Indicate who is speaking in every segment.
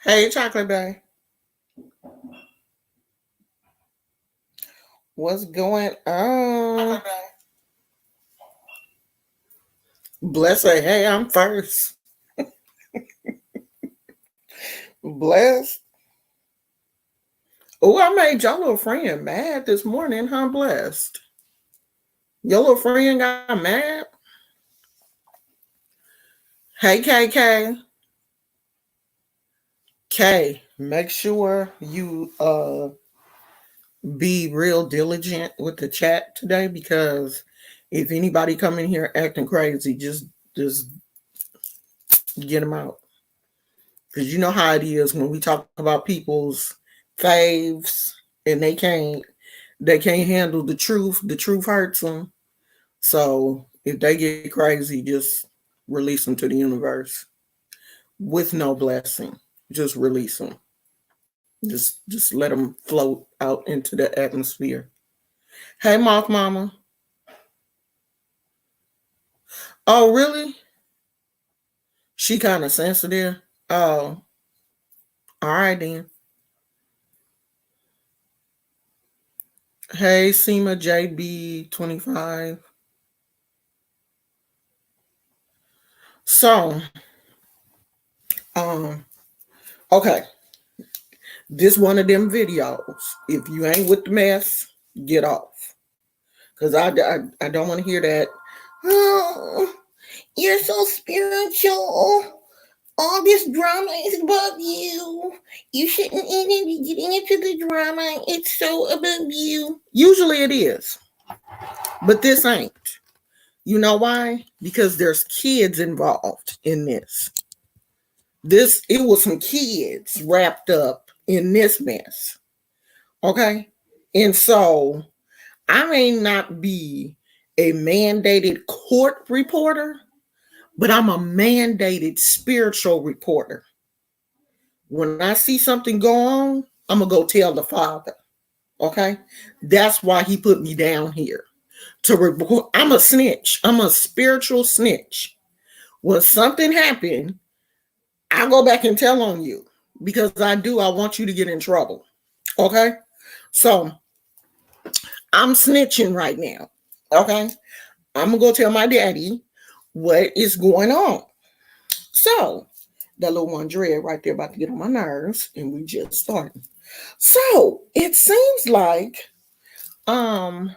Speaker 1: Hey, Chocolate Day. What's going on? Bless her. Hey, I'm first. Bless. Oh, I made your little friend mad this morning, huh? Blessed. Your little friend got mad. Hey, KK. K, make sure you be real diligent with the chat today because if anybody come in here acting crazy, just get them out. Because you know how it is when we talk about people's faves and they can't handle the truth. The truth hurts them. So if they get crazy, just release them to the universe with no blessing. Just release them. Just let them float out into the atmosphere. Hey, Moth Mama. Oh, really? She kind of sensitive. Oh, all right then. Hey, Seema JB25. So, um, okay. This one of them videos. If you ain't with the mess, get off. Cause I don't want to hear that. Oh, you're so spiritual. All this drama is above you. You shouldn't even be getting into the drama. It's so above you. Usually it is, but this ain't. You know why? Because there's kids involved in this. It was some kids wrapped up in this mess. Okay? And so I may not be a mandated court reporter, but I'm a mandated spiritual reporter. When I see something go on, I'm going to go tell the Father. Okay? That's why he put me down here to report. I'm a snitch. I'm a spiritual snitch. When something happened, I go back and tell on you because I want you to get in trouble. Okay? So I'm snitching right now. Okay? I'm going to go tell my daddy what is going on. So, that little one dread right there about to get on my nerves, and we just started. So, it seems like um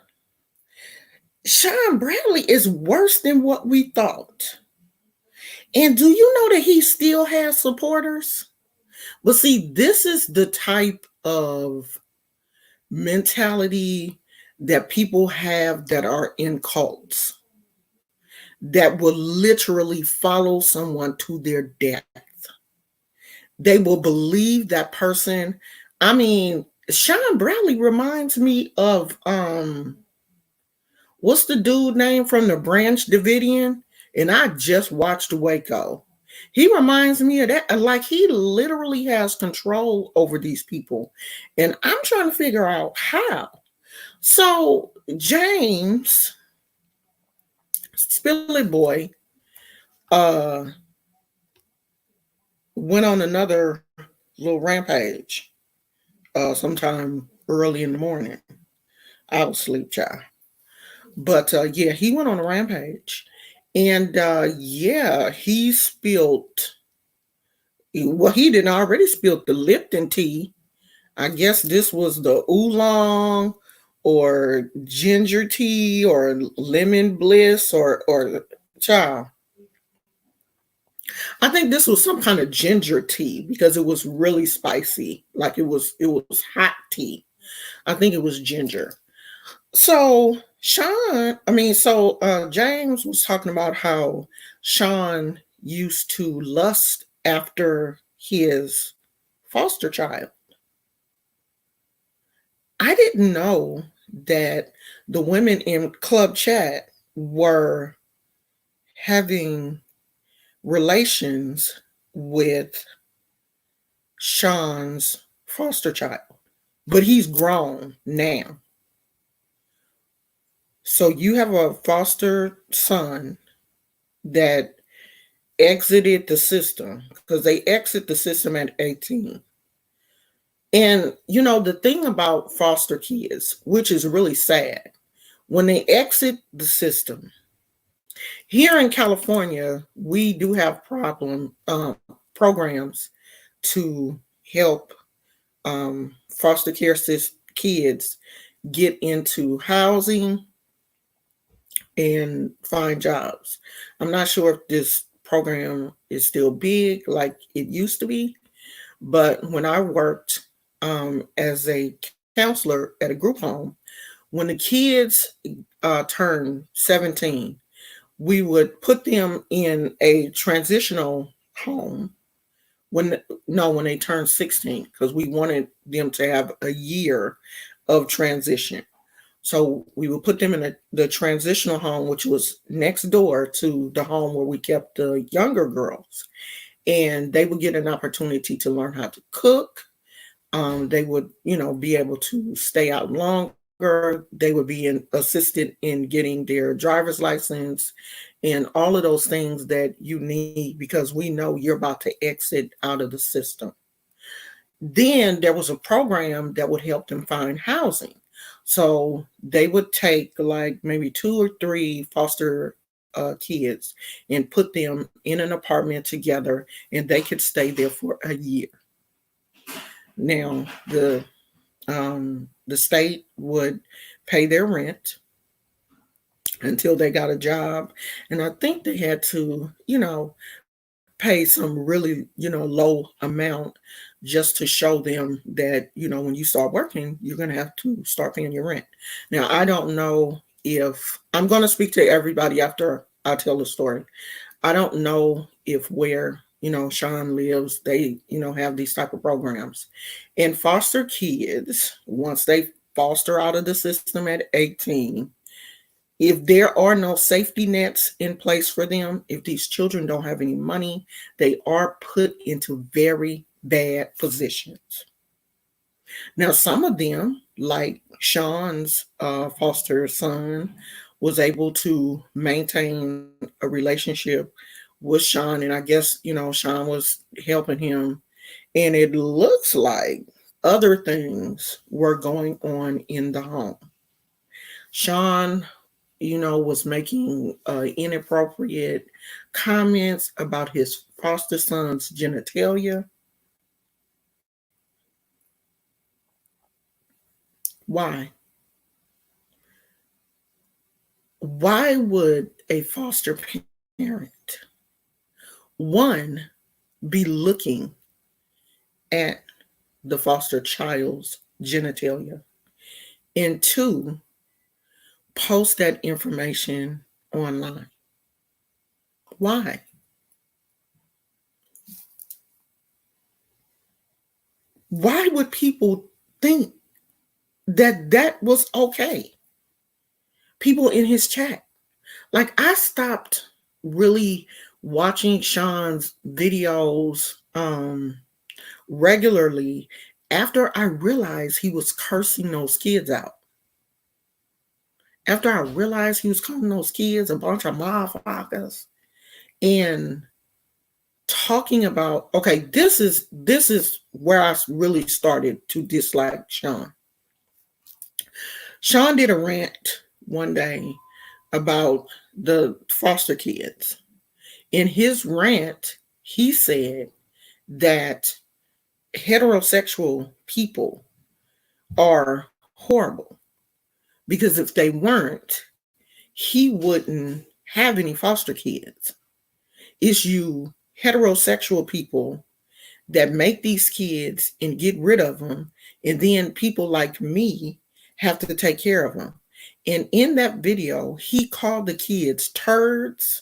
Speaker 1: Shawn Bradley is worse than what we thought. And do you know that he still has supporters? But see, this is the type of mentality that people have that are in cults that will literally follow someone to their death. They will believe that person. I mean, Shawn Bradley reminds me of what's the dude name from the Branch Davidian? And I just watched Waco. He reminds me of that. Like he literally has control over these people. And I'm trying to figure out how. So James, Spilly Boy, uh, went on another little rampage sometime early in the morning. I was sleep, child. But yeah, he went on a rampage. And yeah, he spilled, well, he didn't already spilled the Lipton tea. I guess this was the oolong or ginger tea or lemon bliss or child. I think this was some kind of ginger tea because it was really spicy. Like it was hot tea. I think it was ginger. So James was talking about how Shawn used to lust after his foster child. I didn't know that the women in club chat were having relations with Shawn's foster child, but he's grown now. So you have a foster son that exited the system because they exit the system at 18. And the thing about foster kids, which is really sad, when they exit the system, here in California, we do have programs to help foster care kids get into housing and find jobs. I'm not sure if this program is still big like it used to be, but when I worked as a counselor at a group home, when the kids turned 17, we would put them in a transitional home when they turned 16, because we wanted them to have a year of transition. So we would put them in the transitional home, which was next door to the home where we kept the younger girls. And they would get an opportunity to learn how to cook. They would, be able to stay out longer. They would be assisted in getting their driver's license and all of those things that you need, because we know you're about to exit out of the system. Then there was a program that would help them find housing. So they would take like maybe 2 or 3 foster kids and put them in an apartment together, and they could stay there for a year. Now the state would pay their rent until they got a job, and I think they had to pay some really low amount just to show them that when you start working, you're going to have to start paying your rent. Now, I don't know if I'm going to speak to everybody after I tell the story. I don't know if where Shawn lives, they have these type of programs. And foster kids, once they foster out of the system at 18, if there are no safety nets in place for them, if these children don't have any money, they are put into very bad positions. Now, some of them, like Shawn's foster son, was able to maintain a relationship with Shawn. And I guess, Shawn was helping him. And it looks like other things were going on in the home. Shawn was making inappropriate comments about his foster son's genitalia. Why? Why would a foster parent, one, be looking at the foster child's genitalia, and two, post that information online? Why? Why would people think that that was okay? People in his chat. Like, I stopped really watching Shawn's videos regularly after I realized he was cursing those kids out. After I realized he was calling those kids a bunch of motherfuckers and talking about, okay, this is where I really started to dislike Shawn. Shawn did a rant one day about the foster kids. In his rant, he said that heterosexual people are horrible, because if they weren't, he wouldn't have any foster kids. It's you heterosexual people that make these kids and get rid of them, and then people like me have to take care of them. And in that video, he called the kids turds.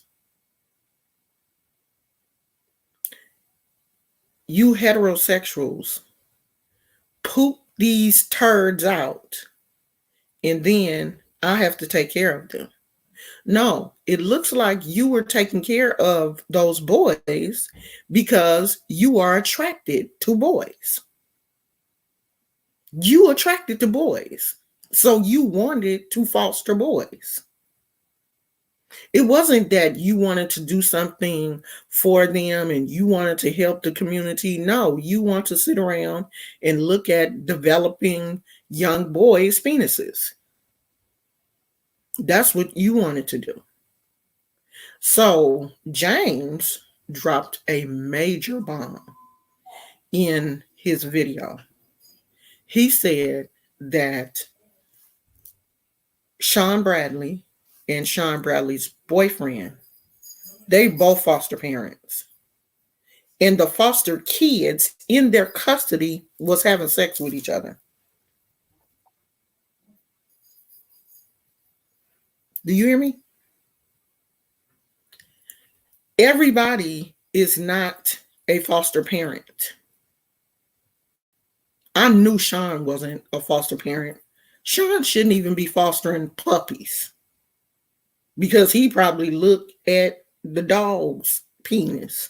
Speaker 1: You heterosexuals poop these turds out, and then I have to take care of them. No, it looks like you were taking care of those boys because you are attracted to boys. You attracted to boys. So you wanted to foster boys. It wasn't that you wanted to do something for them and you wanted to help the community. No, you want to sit around and look at developing young boys' penises. That's what you wanted to do. So James dropped a major bomb in his video. He said that Shawn Bradley and Shawn Bradley's boyfriend, they both foster parents. And the foster kids in their custody was having sex with each other. Do you hear me? Everybody is not a foster parent. I knew Shawn wasn't a foster parent. Shawn shouldn't even be fostering puppies because he probably looked at the dog's penis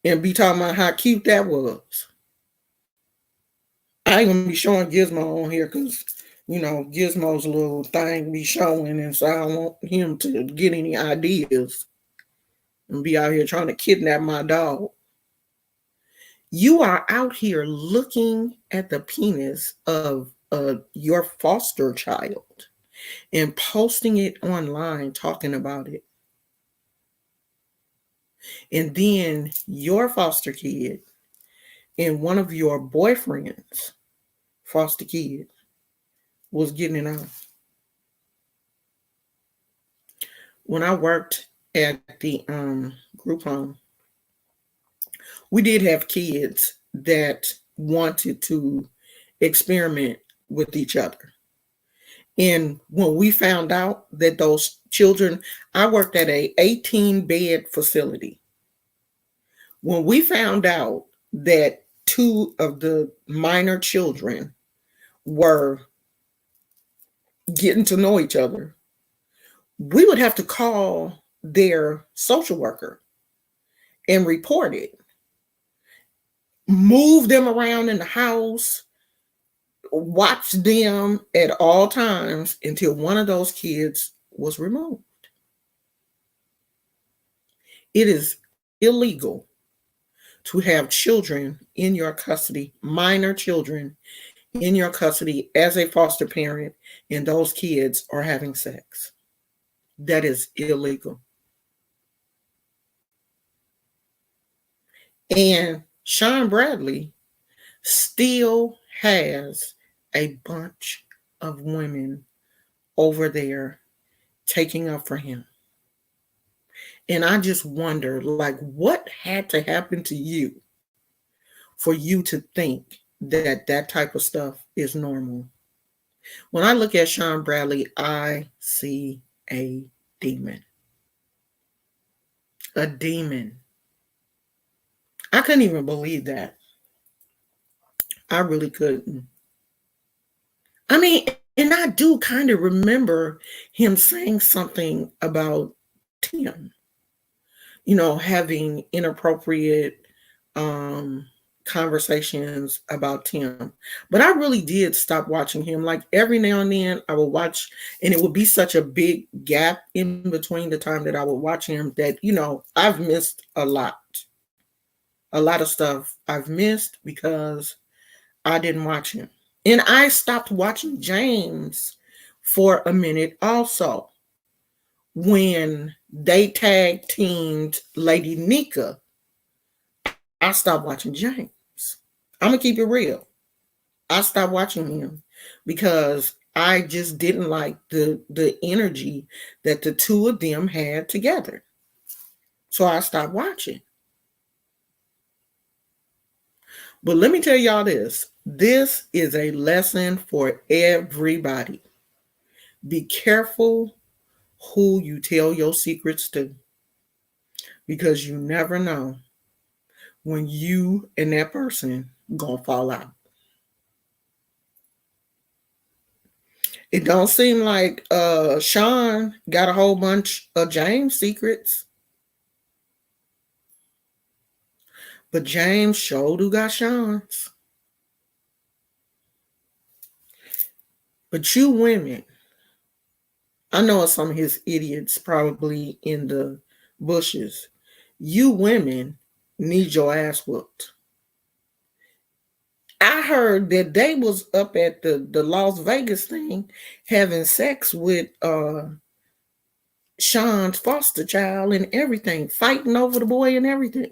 Speaker 1: and be talking about how cute that was. I ain't gonna be showing Gizmo on here because Gizmo's little thing be showing, and so I don't want him to get any ideas and be out here trying to kidnap my dog. You are out here looking at the penis of your foster child and posting it online, talking about it. And then your foster kid and one of your boyfriend's foster kids was getting it on. When I worked at the group home, we did have kids that wanted to experiment with each other. And when we found out that those children, I worked at a 18-bed facility. When we found out that two of the minor children were getting to know each other, we would have to call their social worker and report it. Move them around in the house, watch them at all times until one of those kids was removed. It is illegal to have children in your custody, minor children in your custody as a foster parent, and those kids are having sex. That is illegal. And Shawn Bradley still has a bunch of women over there taking up for him. And I just wonder, like, what had to happen to you for you to think that that type of stuff is normal? When I look at Shawn Bradley, I see a demon. A demon. I couldn't even believe that. I really couldn't. I mean, and I do kind of remember him saying something about Tim, having inappropriate conversations about Tim. But I really did stop watching him. Like every now and then I would watch, and it would be such a big gap in between the time that I would watch him that, I've missed a lot. A lot of stuff I've missed because I didn't watch him. And I stopped watching James for a minute also when they tag teamed Lady Nika. I stopped watching James. I'm going to keep it real. I stopped watching him because I just didn't like the energy that the two of them had together. So I stopped watching. But let me tell y'all this. This is a lesson for everybody. Be careful who you tell your secrets to, because you never know when you and that person gonna fall out. It don't seem like Shawn got a whole bunch of James secrets, but James sure do got Shawn's. But you women, I know some of his idiots probably in the bushes. You women need your ass whooped. I heard that they was up at the Las Vegas thing having sex with Shawn's foster child and everything, fighting over the boy and everything.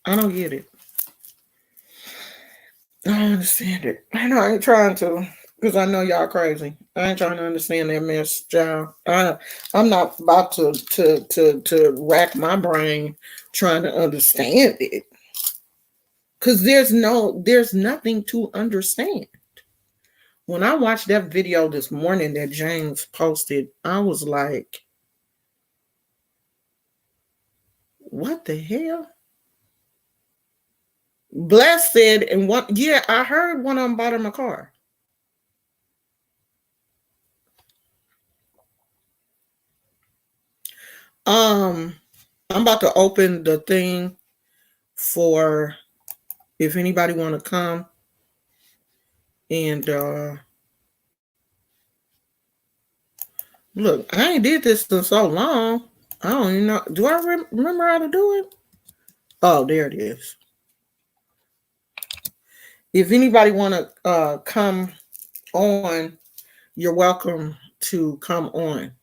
Speaker 1: I don't get it. I don't understand it. I know I ain't trying to, because I know y'all crazy. I ain't trying to understand that mess, child. I'm not about to rack my brain trying to understand it. Cause there's nothing to understand. When I watched that video this morning that James posted, I was like, what the hell? Bless said, and what? Yeah, I heard one of them bought him a car. I'm about to open the thing for if anybody want to come and look. I ain't did this in so long. I don't even know. Do I remember how to do it? Oh, there it is. If anybody want to come on, you're welcome to come on.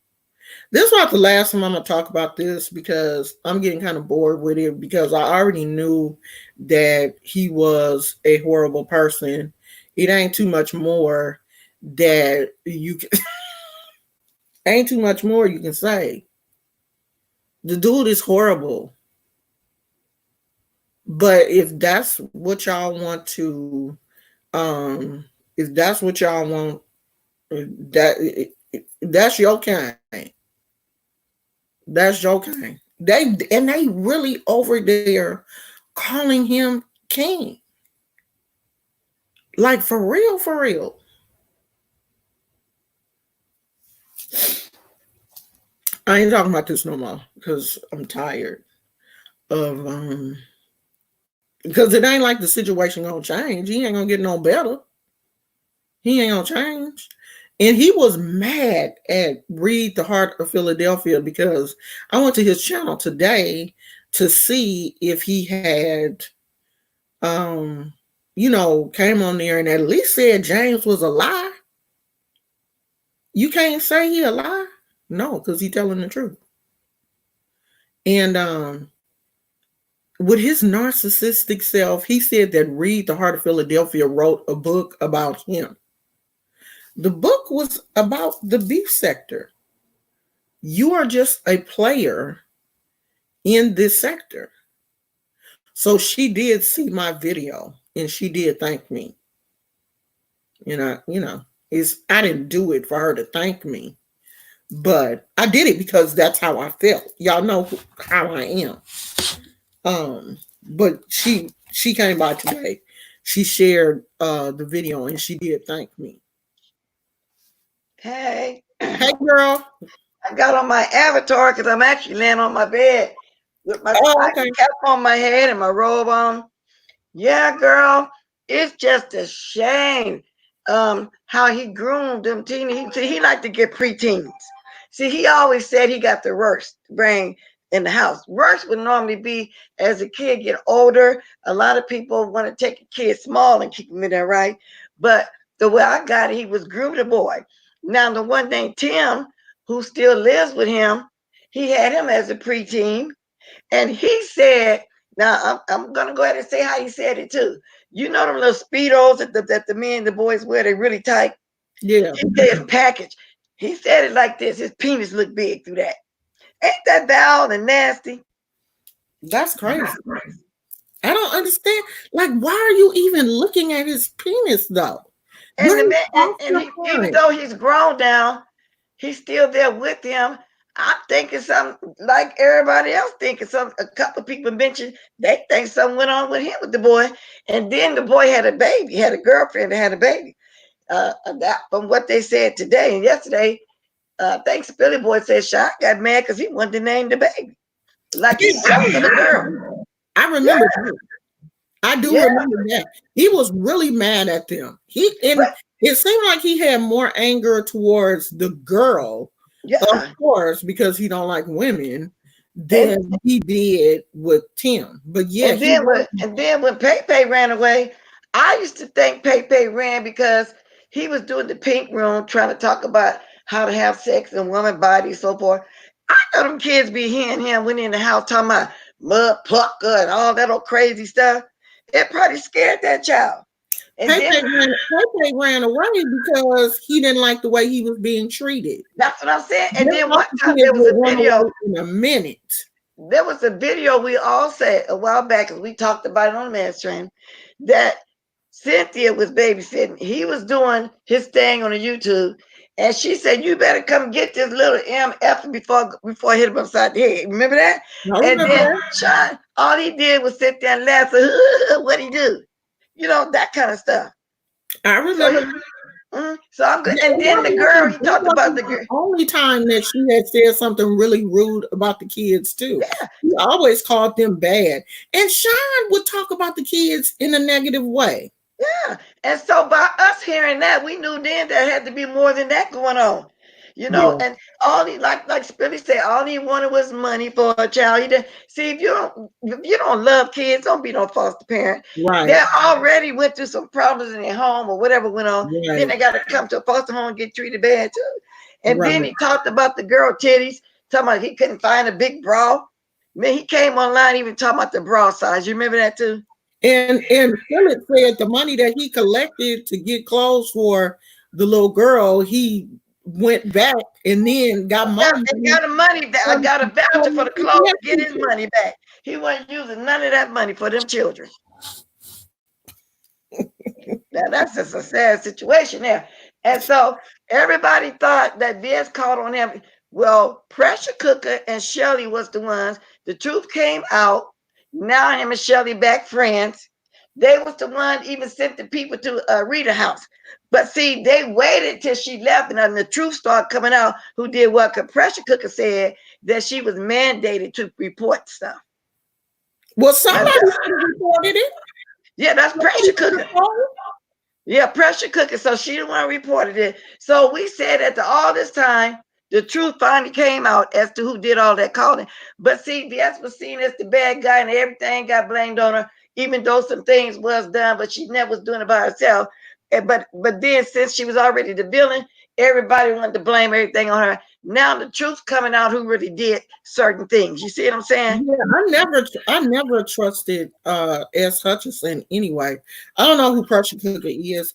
Speaker 1: This is not the last time I'm going to talk about this because I'm getting kind of bored with it because I already knew that he was a horrible person. It ain't too much more that you can, ain't too much more you can say. The dude is horrible. But if that's what y'all want to, if that's what y'all want, that's your kind. That's your kind. They really over there calling him king. Like for real, for real. I ain't talking about this no more because I'm tired of because it ain't like the situation gonna change. He ain't gonna get no better. He ain't gonna change. And he was mad at Read the Heart of Philadelphia because I went to his channel today to see if he had came on there and at least said James was a lie. You can't say he a lie? No, because he telling the truth. And with his narcissistic self, he said that Read the Heart of Philadelphia wrote a book about him. The book was about the beef sector. You are just a player in this sector. So she did see my video and she did thank me. I didn't do it for her to thank me, but I did it because that's how I felt. Y'all know how I am. But she came by today. She shared the video and she did thank me.
Speaker 2: Hey,
Speaker 1: Hey girl.
Speaker 2: I got on my avatar because I'm actually laying on my bed with my
Speaker 1: Okay.
Speaker 2: cap on my head and my robe on. Yeah, girl, it's just a shame how he groomed them teens. He liked to get preteens. See, he always said he got the worst brain in the house. Worst would normally be as a kid get older. A lot of people want to take a kid small and keep him in there, right? But the way I got it, he was groomed a boy. Now, the one named Tim, who still lives with him, he had him as a preteen. And he said, now I'm gonna go ahead and say how he said it too. You know them little speedos that the men, the boys wear, they really tight.
Speaker 1: Yeah.
Speaker 2: He said package. He said it like this. His penis looked big through that. Ain't that foul and nasty?
Speaker 1: That's crazy. I don't understand. Like, why are you even looking at his penis though?
Speaker 2: And the
Speaker 1: You're
Speaker 2: man, and he, even though he's grown now, he's still there with him. I'm thinking something like everybody else thinking. A couple of people mentioned they think something went on with him with the boy, and then the boy had a baby, had a girlfriend that had a baby. That from what they said today and yesterday. Thanks, Billy Boy said Shawn got mad because he wanted to name the baby, like he's jealous of the girl.
Speaker 1: I
Speaker 2: Yeah,
Speaker 1: remember that. I do
Speaker 2: yeah.
Speaker 1: remember that. He was really mad at them.
Speaker 2: But
Speaker 1: it seemed like he had more anger towards the girl, of
Speaker 2: Yeah.
Speaker 1: course, because he don't like women,
Speaker 2: And
Speaker 1: than he did with Tim. But yeah,
Speaker 2: and
Speaker 1: he
Speaker 2: then
Speaker 1: was.
Speaker 2: when Pepe ran away, I used to think Pepe ran because he was doing the pink room trying to talk about how to have sex and woman body, so forth. I know them kids be hearing him went in the house talking about mud plucker and all that old crazy stuff. It probably scared that child. And then
Speaker 1: Pepe ran away because he didn't like the way he was being treated.
Speaker 2: that's what I'm saying. And
Speaker 1: Them
Speaker 2: then one
Speaker 1: other
Speaker 2: time
Speaker 1: kids will run away in a minute.
Speaker 2: there was a video we all said a while back, because we talked about it on the men's train, that Cynthia was babysitting. He was doing his thing on the YouTube, and she said, "You better come get this little MF before I hit him upside the head." Remember that?
Speaker 1: I
Speaker 2: And
Speaker 1: remember
Speaker 2: then
Speaker 1: that.
Speaker 2: Shawn, all he did was sit there and laugh. What he do? You know, that kind of stuff.
Speaker 1: I
Speaker 2: So
Speaker 1: remember
Speaker 2: he,
Speaker 1: that.
Speaker 2: so I'm good.
Speaker 1: Yeah,
Speaker 2: And then the girl, he
Speaker 1: that
Speaker 2: talked about
Speaker 1: wasn't
Speaker 2: the
Speaker 1: the
Speaker 2: girl.
Speaker 1: only time that she had said something really rude about the kids, too.
Speaker 2: Yeah,
Speaker 1: He always called them bad. And Shawn would talk about the kids in a negative way.
Speaker 2: yeah. And so by us hearing that, we knew then there had to be more than that going on. You know,
Speaker 1: Yeah,
Speaker 2: and all he like Billy said, all he wanted was money for a child. He didn't see if you don't love kids, don't be no foster parent. They
Speaker 1: right,
Speaker 2: already went through some problems in their home or whatever went on. Then
Speaker 1: right,
Speaker 2: they got to come to a foster home and get treated bad too. And then
Speaker 1: right.
Speaker 2: he talked about the girl titties, talking about he couldn't find a big bra. Man, he came online even talking about the bra size. You remember that too?
Speaker 1: And Philip said the money that he collected to get clothes for the little girl, he went back and then got more
Speaker 2: Yeah, and
Speaker 1: money
Speaker 2: got a money back. I
Speaker 1: from
Speaker 2: got a voucher for
Speaker 1: the
Speaker 2: the clothes to get
Speaker 1: CPS
Speaker 2: his
Speaker 1: people.
Speaker 2: money back. He wasn't using none of that money for them children. Now that's just a sad situation there. And so everybody thought that Vince caught on him. Well, Pressure Cooker and Shelly was the ones. The truth came out. Now him and Shelly back friends. They was the one even sent the people to Rita house. But see, they waited till she left, and then the truth started coming out. Who did what? Cause Pressure Cooker said that she was mandated to report stuff.
Speaker 1: Well,
Speaker 2: Now,
Speaker 1: somebody should have reported it.
Speaker 2: yeah, that's
Speaker 1: Somebody
Speaker 2: Pressure
Speaker 1: should
Speaker 2: Cooker.
Speaker 1: have told.
Speaker 2: Yeah, Pressure Cooker. So she the one reported it. So we said after all this time, the truth finally came out as to who did all that calling. But see, Vs was seen as the bad guy, and everything got blamed on her, even though some things was done, but she never was doing it by herself. But then since she was already the villain, everybody wanted to blame everything on her. Now the truth's coming out who really did certain things. You see what I'm saying?
Speaker 1: Yeah, I never trusted S. Hutchinson anyway. I don't know who Pressure Cooker is.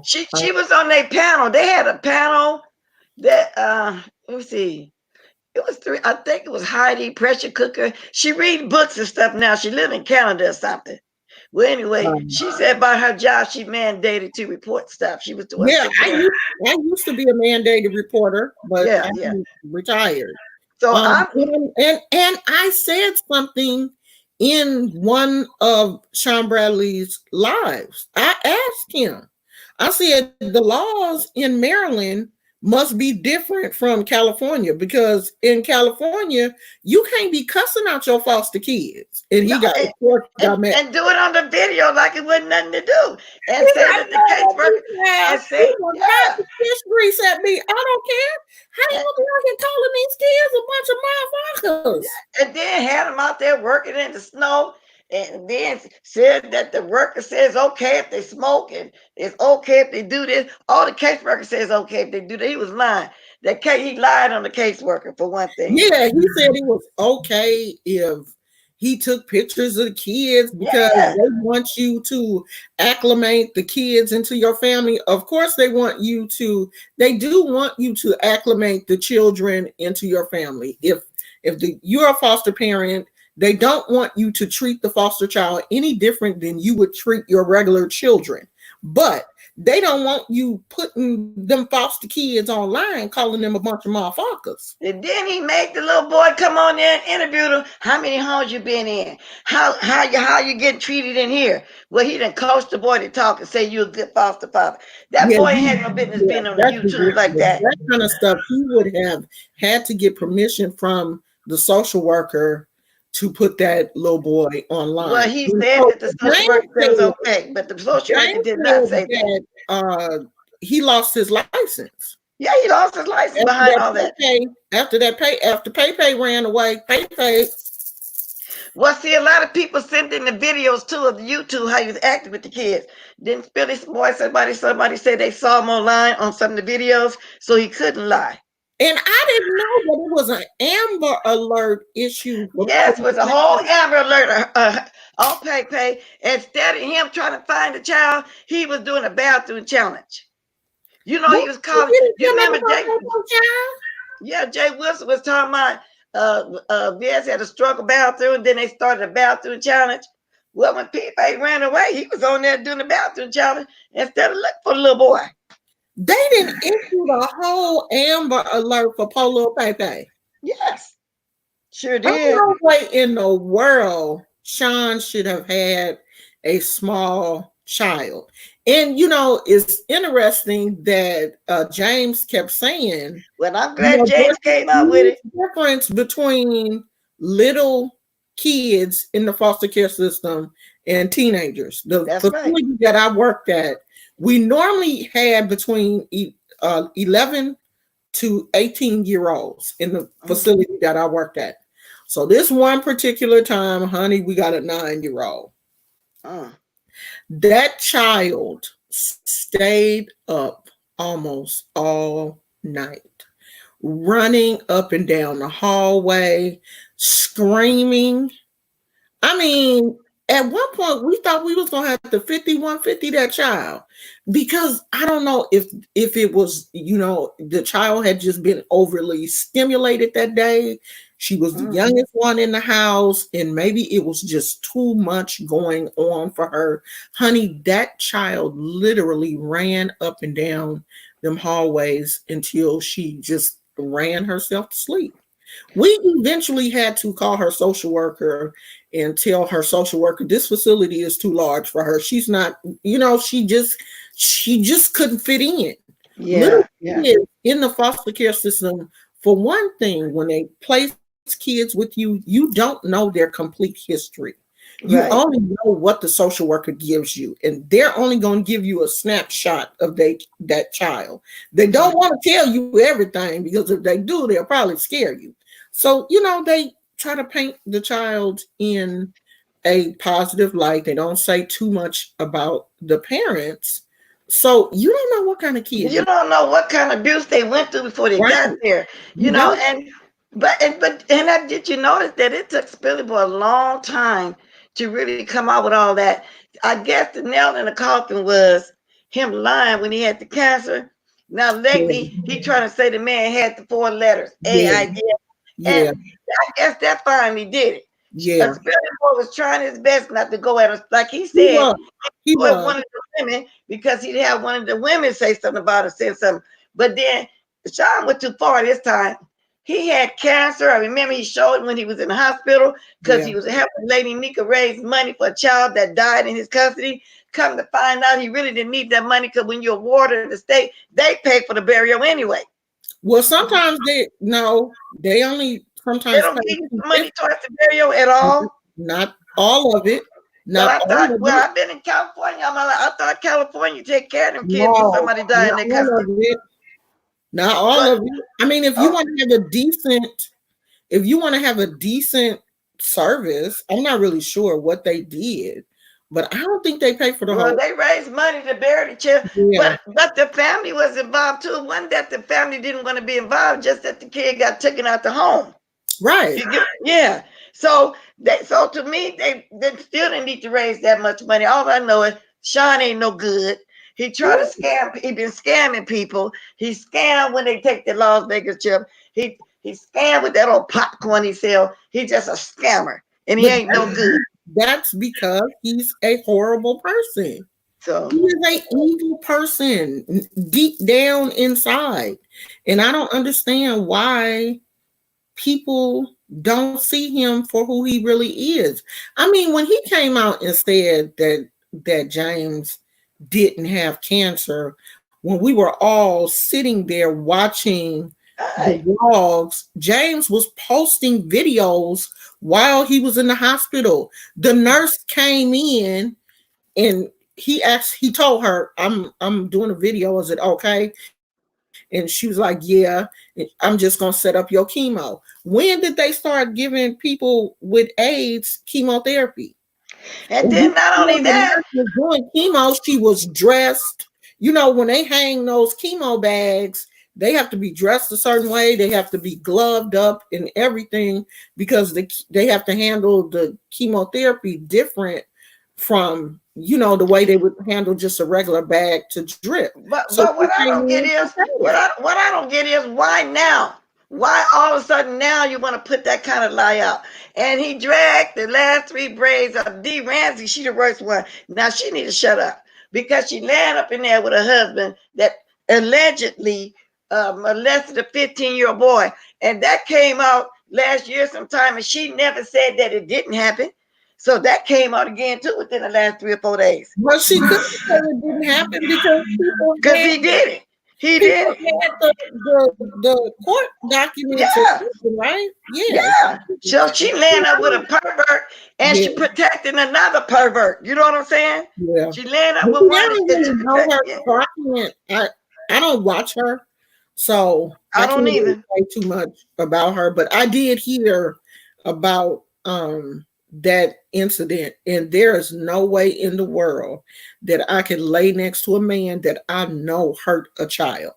Speaker 2: She was on their panel. They had a panel that let me see. It was three. I think it was Heidi, Pressure Cooker. She read books and stuff now. She live in Canada or something. Well, anyway,
Speaker 1: um,
Speaker 2: she said by her job she mandated to report stuff. She was the one
Speaker 1: yeah,
Speaker 2: sent
Speaker 1: I
Speaker 2: there.
Speaker 1: used I used to be a mandated reporter, but
Speaker 2: Yeah, yeah.
Speaker 1: I'm retired.
Speaker 2: So I
Speaker 1: And I said something in one of Sean Bradley's lives. I asked him. I said the laws in Maryland must be different from California because in California you can't be cussing out your foster kids. And
Speaker 2: no,
Speaker 1: he got, of course, got mad.
Speaker 2: and do it on the video like it wasn't nothing to do, and
Speaker 1: He
Speaker 2: say
Speaker 1: got
Speaker 2: that the
Speaker 1: mad at
Speaker 2: caseworker
Speaker 1: me, man.
Speaker 2: and
Speaker 1: He
Speaker 2: say
Speaker 1: was not
Speaker 2: yeah.
Speaker 1: to fish grease at me. I don't care. How
Speaker 2: And,
Speaker 1: you gonna be out here calling these kids a bunch of motherfuckers?
Speaker 2: and then had them out there working in the snow, and then said that the worker says okay if they smoke and it's okay if they do this. All the caseworker says okay if they do that. He was lying. That case, he lied on the caseworker for one thing.
Speaker 1: Yeah, he said it was okay if he took pictures of the kids because
Speaker 2: Yeah,
Speaker 1: they want you to acclimate the kids into your family. Of course, they do want you to acclimate the children into your family. If you're a foster parent, they don't want you to treat the foster child any different than you would treat your regular children. But they don't want you putting them foster kids online, calling them a bunch of motherfuckers.
Speaker 2: and then he made the little boy come on there and interview him. How many homes you been in? How you getting treated in here? Well, he done coached the boy to talk and say you a good foster father. That
Speaker 1: Yeah,
Speaker 2: boy ain't had no business being on the
Speaker 1: that's
Speaker 2: YouTube like
Speaker 1: ridiculous.
Speaker 2: that.
Speaker 1: That kind of stuff, he would have had to get permission from the social worker to put that little boy
Speaker 2: Well,
Speaker 1: online.
Speaker 2: he
Speaker 1: And
Speaker 2: said
Speaker 1: so
Speaker 2: that the social worker said it was okay, but the social worker
Speaker 1: James
Speaker 2: did not
Speaker 1: said
Speaker 2: say that.
Speaker 1: uh he lost his license.
Speaker 2: Yeah, he lost his license behind all that.
Speaker 1: After Pay ran away, Pay.
Speaker 2: Well, see, a lot of people sent in the videos too of YouTube how he was acting with the kids. Then Billy Boy, somebody said they saw him online on some of the videos, so he couldn't lie.
Speaker 1: And I didn't know that it was an Amber Alert issue.
Speaker 2: Yes, with a whole Amber Alert on Pay. Instead of him trying to find the child, he was doing a bathroom challenge. You know, he was calling. You remember Jay? Yeah, Jay Wilson was talking about Vez had a struggle bathroom, then they started a bathroom challenge. Well, when Pay ran away, he was on there doing the bathroom challenge instead of looking for the little boy.
Speaker 1: They didn't issue the whole Amber Alert for poor little Pay.
Speaker 2: Yes, sure did.
Speaker 1: There's no way in the world Shawn should have had a small child. And you know, it's interesting that James kept saying,
Speaker 2: well, I'm glad James came out with it.
Speaker 1: Difference between little kids in the foster care system and teenagers. The facility that I worked at, we normally had between 11 to 18-year-olds in the facility that I worked at. So this one particular time, honey, we got a 9-year-old. That child stayed up almost all night, running up and down the hallway, screaming. I mean, at one point we thought we was gonna have to 5150 that child, because I don't know if it was, you know, the child had just been overly stimulated that day. She was the youngest one in the house, and maybe it was just too much going on for her. Honey, that child literally ran up and down them hallways until she just ran herself to sleep. We eventually had to call her social worker and tell her social worker, this facility is too large for her. She's not, you know, she just couldn't fit in. Little kids in the foster care system, for one thing, when they place kids with you, you don't know their complete history. You only know what the social worker gives you, and they're only going to give you a snapshot of that child. They don't want to tell you everything, because if they do, they'll probably scare you. So, you know, they try to paint the child in a positive light. They don't say too much about the parents. So you don't know what kind of kids.
Speaker 2: You don't know what kind of abuse they went through before they got there. You know, and did you notice that it took Billy Boy a long time to really come out with all that? I guess the nail in the coffin was him lying when he had the cancer. Now lately, he trying to say the man had the 4 letters, AID. And I guess that finally did it.
Speaker 1: Yeah.
Speaker 2: Billy Boy was trying his best not to go at us. Like he said, he was one of the women, because he'd have one of the women say something about it, say something. But then Shawn went too far this time. He had cancer. I remember he showed when he was in the hospital, because he was helping Lady Nika raise money for a child that died in his custody. Come to find out, he really didn't need that money, because when you're a ward in the state, they pay for the burial anyway.
Speaker 1: Well, sometimes they only sometimes
Speaker 2: they don't give you money towards the burial at all.
Speaker 1: Not all of it.
Speaker 2: I've been in California. I thought California take care of them kids when somebody died in their custody.
Speaker 1: Not all of it. I mean, if you want to have a decent service, I'm not really sure what they did, but I don't think they pay for the whole.
Speaker 2: Well, they raised money to bury the child, but the family was involved too. It wasn't that the family didn't want to be involved, just that the kid got taken out the home.
Speaker 1: Right.
Speaker 2: Yeah. So to me, they still didn't need to raise that much money. All I know is Shawn ain't no good. He tried to scam. He been scamming people. He scammed when they take the Las Vegas chip. He scammed with that old popcorn he sell. He's just a scammer, and he ain't no good.
Speaker 1: That's because he's a horrible person. So he is an evil person deep down inside, and I don't understand why people don't see him for who he really is. I mean, when he came out and said that James didn't have cancer, when we were all sitting there watching the vlogs, James was posting videos while he was in the hospital. The nurse came in and he told her, I'm doing a video, is it okay? And she was like, yeah, I'm just gonna set up your chemo. When did they start giving people with AIDS chemotherapy?
Speaker 2: And
Speaker 1: And
Speaker 2: then
Speaker 1: before
Speaker 2: not only
Speaker 1: the
Speaker 2: that,
Speaker 1: nurse was doing chemo, she was dressed. You know, when they hang those chemo bags, they have to be dressed a certain way. They have to be gloved up and everything because they have to handle the chemotherapy different from, the way they would handle just a regular bag to drip. So
Speaker 2: but
Speaker 1: she
Speaker 2: what I
Speaker 1: came
Speaker 2: don't get
Speaker 1: in
Speaker 2: is
Speaker 1: prepared.
Speaker 2: what I don't get is why now? Why all of a sudden now you want to put that kind of lie out? And he dragged the last three braids of D. Ramsey. She the worst one. Now she need to shut up because she landed up in there with a husband that allegedly molested a 15-year-old boy, and that came out last year sometime, and she never said that it didn't happen. So that came out again too within the last 3 or 4 days.
Speaker 1: But she couldn't say it didn't happen because
Speaker 2: Because he did it. He did
Speaker 1: people
Speaker 2: it.
Speaker 1: had the court documents or
Speaker 2: Yeah.
Speaker 1: something, right? Yeah.
Speaker 2: Yeah. So she landed up with a pervert and
Speaker 1: Yeah.
Speaker 2: she protecting another pervert. You know what I'm saying?
Speaker 1: Yeah.
Speaker 2: She landed up
Speaker 1: But
Speaker 2: with
Speaker 1: see, I
Speaker 2: one
Speaker 1: don't
Speaker 2: and she
Speaker 1: really know
Speaker 2: protect.
Speaker 1: her,
Speaker 2: Yeah.
Speaker 1: so I can't. I don't watch her, so
Speaker 2: I
Speaker 1: I can't
Speaker 2: don't
Speaker 1: really
Speaker 2: either.
Speaker 1: say too much about her. But I did hear about that incident, and there is no way in the world that I could lay next to a man that I know hurt a child.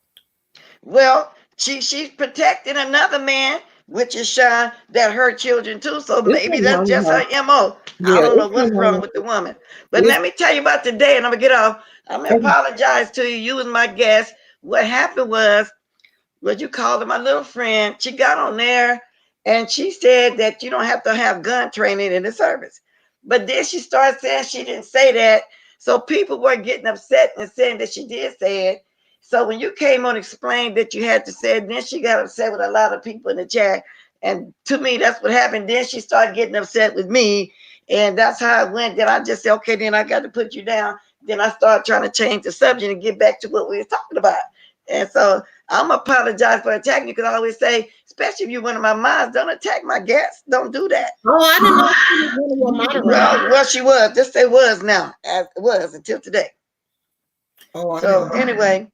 Speaker 2: Well, she's protecting another man, which is Shawn, that hurt children too. So
Speaker 1: It's
Speaker 2: maybe
Speaker 1: something
Speaker 2: that's
Speaker 1: wrong with
Speaker 2: just
Speaker 1: her.
Speaker 2: her MO. I
Speaker 1: Yeah,
Speaker 2: don't know
Speaker 1: it's
Speaker 2: what's
Speaker 1: something wrong
Speaker 2: wrong
Speaker 1: with
Speaker 2: with
Speaker 1: her.
Speaker 2: the woman. But
Speaker 1: It's
Speaker 2: let me tell you about today, and I'm gonna get off. I'm gonna apologize to you. You was my guest. What happened was what you called her my little friend. She got on there and she said that you don't have to have gun training in the service. But then she started saying she didn't say that. So people were getting upset and saying that she did say it. So when you came on and explained that you had to say it, then she got upset with a lot of people in the chat. And to me, that's what happened. Then she started getting upset with me. And that's how it went. Then I just said, okay, then I got to put you down. Then I started trying to change the subject and get back to what we were talking about. And so I'm apologize for attacking you because I always say, especially if you're one of my moms, don't attack my guests. Don't do that.
Speaker 1: Oh, I didn't know she was one of your moderators.
Speaker 2: Well, she was. Just say was now, as it was until today.
Speaker 1: Oh, I
Speaker 2: So
Speaker 1: didn't know.
Speaker 2: anyway,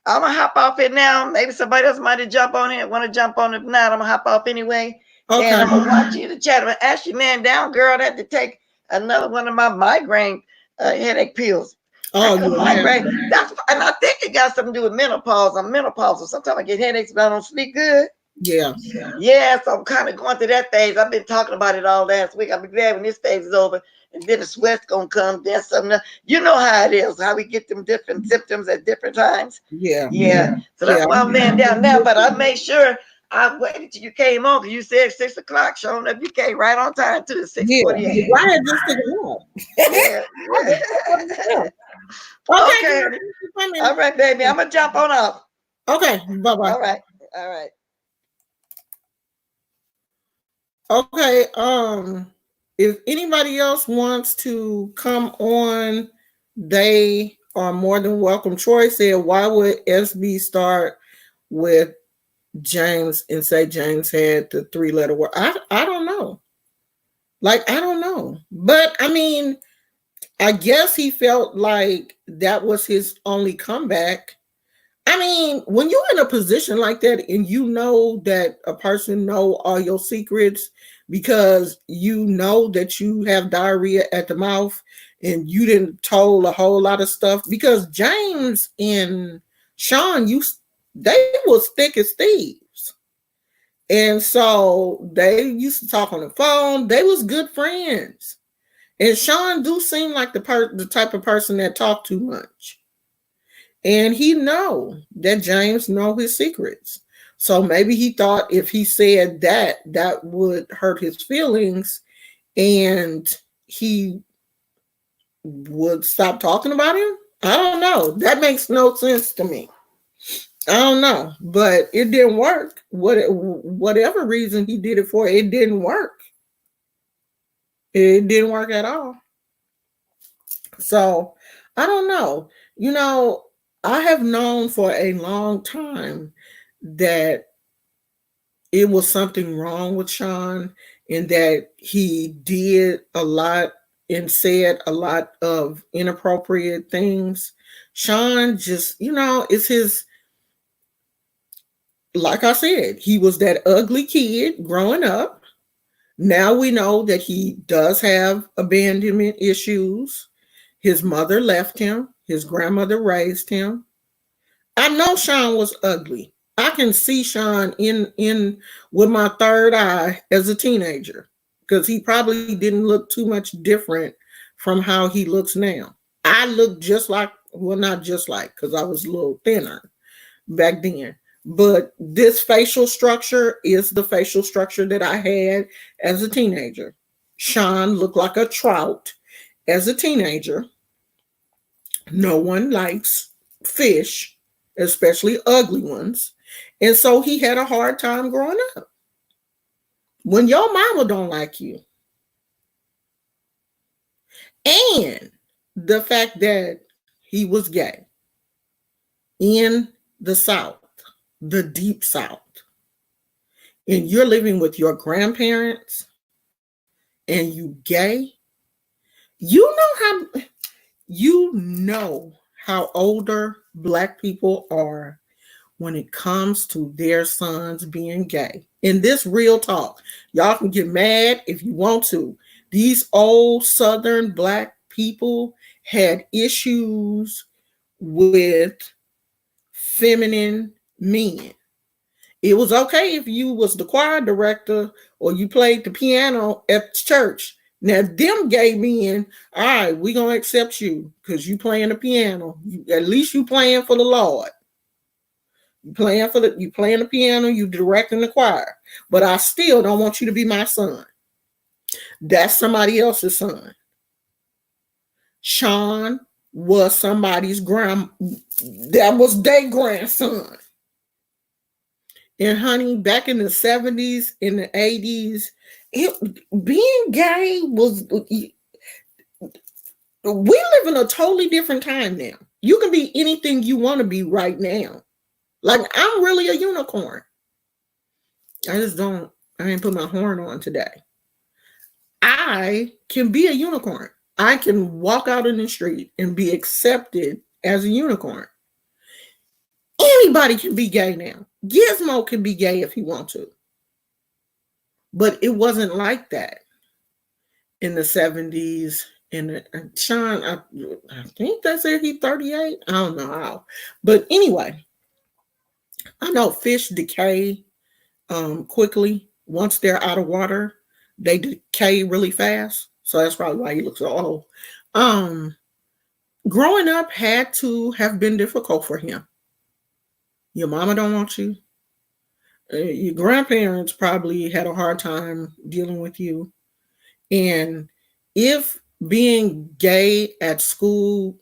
Speaker 2: I'm gonna hop off it now. Maybe somebody else might jump on it. Want to jump on it? If not, I'm gonna hop off anyway. And
Speaker 1: Okay.
Speaker 2: I'm gonna watch you to chat. I'm gonna ask you, man, down, girl. I had to take another one of my migraine headache pills.
Speaker 1: Oh,
Speaker 2: Like a
Speaker 1: yeah, I had
Speaker 2: migraine. That's and I think it got something to do with menopause. I'm menopause, so sometimes I get headaches, but I don't sleep good.
Speaker 1: yeah,
Speaker 2: Yeah, so I'm kind of going through that phase. I've been talking about it all last week. I'll be glad when this phase is over, and then the sweat's gonna come. Then something else. You know how it is, how we get them different symptoms at different times.
Speaker 1: yeah,
Speaker 2: Yeah. So
Speaker 1: yeah.
Speaker 2: that's why I'm laying down now. But I made sure I waited till you came on because you said 6 o'clock. Showing up, you came right on time to the
Speaker 1: Yeah,
Speaker 2: 6:48.
Speaker 1: I had just took a nap.
Speaker 2: Yeah,
Speaker 1: I just took a
Speaker 2: yeah.
Speaker 1: nap. Okay,
Speaker 2: Okay,
Speaker 1: girl,
Speaker 2: honey.
Speaker 1: thank you for coming.
Speaker 2: All right, baby. I'm gonna jump on up.
Speaker 1: Okay, bye bye.
Speaker 2: All right. All right.
Speaker 1: Okay, if anybody else wants to come on, they are more than welcome. Troy said, "Why would SB start with James and say James had the three-letter word?" I don't know. Like I don't know, but I mean, I guess he felt like that was his only comeback. I mean, when you're in a position like that and you know that a person know all your secrets because you know that you have diarrhea at the mouth and you didn't told a whole lot of stuff because James and Shawn, they was thick as thieves. And so they used to talk on the phone. They was good friends. And Shawn do seem like the type of person that talk too much. And he know that James know his secrets. So maybe he thought if he said that, that would hurt his feelings and he would stop talking about him. I don't know. That makes no sense to me. I don't know, but it didn't work. Whatever reason he did it for, it didn't work. It didn't work at all. So I don't know. You know, I have known for a long time that it was something wrong with Shawn and that he did a lot. and said a lot of inappropriate things. Shawn just, it's his, like I said, he was that ugly kid growing up. Now we know that he does have abandonment issues. His mother left him, his grandmother raised him. I know Shawn was ugly. I can see Shawn in with my third eye as a teenager because he probably didn't look too much different from how he looks now. I look just like, well, not just like, because I was a little thinner back then. But this facial structure is the facial structure that I had as a teenager. Shawn looked like a trout as a teenager. No one likes fish, especially ugly ones. And so he had a hard time growing up. When your mama don't like you, and the fact that he was gay in the South, the deep South, and you're living with your grandparents and you gay, you know how older black people are when it comes to their sons being gay. In this real talk, y'all can get mad if you want to. These old Southern black people had issues with feminine men. It was okay if you was the choir director or you played the piano at church. Now, them gay men, all right, we gonna accept you because you playing the piano. At least you playing for the Lord. You playing the piano, you directing the choir. But I still don't want you to be my son. That's somebody else's son. Shawn was somebody's that was their grandson. And honey, back in the 70s, in the 80s, being gay was, we live in a totally different time now. You can be anything you want to be right now. Like, I'm really a unicorn. I ain't put my horn on today. I can be a unicorn. I can walk out in the street and be accepted as a unicorn. Anybody can be gay now. Gizmo can be gay if he wants to. But it wasn't like that in the 70s. And Shawn, I think they said he's 38. I don't know how. But anyway, I know fish decay quickly. Once they're out of water, they decay really fast. So that's probably why he looks so old. Growing up had to have been difficult for him. Your mama don't want you. Your grandparents probably had a hard time dealing with you. And if being gay at school,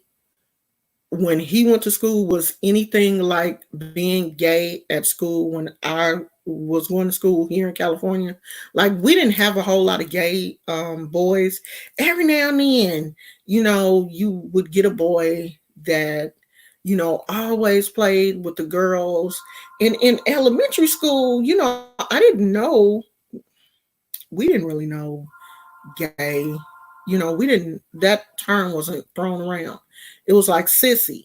Speaker 1: when he went to school, was anything like being gay at school when I was going to school here in California, like we didn't have a whole lot of gay boys. Every now and then, you would get a boy that, always played with the girls. And in elementary school, I didn't know, we didn't really know gay. We didn't, that term wasn't thrown around. It was like sissy.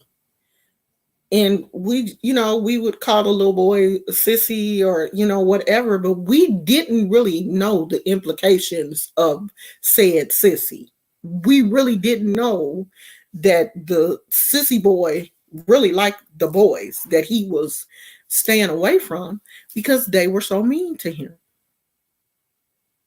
Speaker 1: And we would call the little boy sissy or, whatever, but we didn't really know the implications of said sissy. We really didn't know that the sissy boy really liked the boys that he was staying away from because they were so mean to him.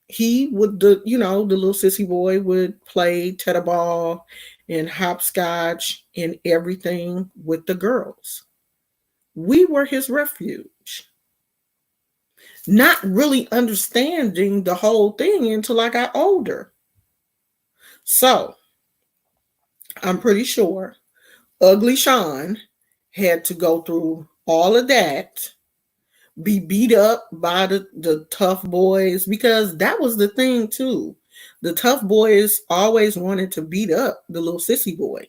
Speaker 1: He would, the little sissy boy would play tetherball and hopscotch and everything with the girls. We were his refuge. Not really understanding the whole thing until I got older. So, I'm pretty sure Ugly Shawn had to go through all of that, be beat up by the tough boys, because that was the thing too. The tough boys always wanted to beat up the little sissy boy.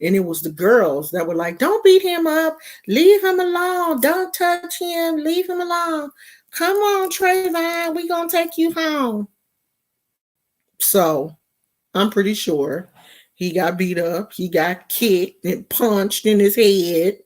Speaker 1: And it was the girls that were like, don't beat him up. Leave him alone. Don't touch him. Leave him alone. Come on, Trayvon. We're going to take you home. So I'm pretty sure he got beat up. He got kicked and punched in his head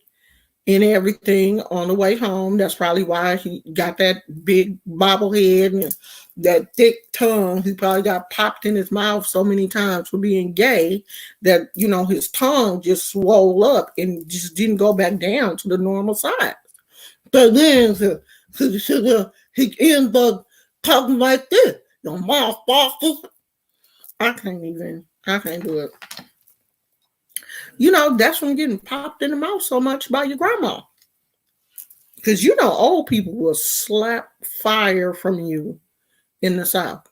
Speaker 1: and everything on the way home. That's probably why he got that big bobblehead and that thick tongue. He probably got popped in his mouth so many times for being gay that, his tongue just swelled up and just didn't go back down to the normal size. But then he ends up talking like this. Your mouth bosses. I can't do it. That's from getting popped in the mouth so much by your grandma. Because old people will slap fire from you in the South.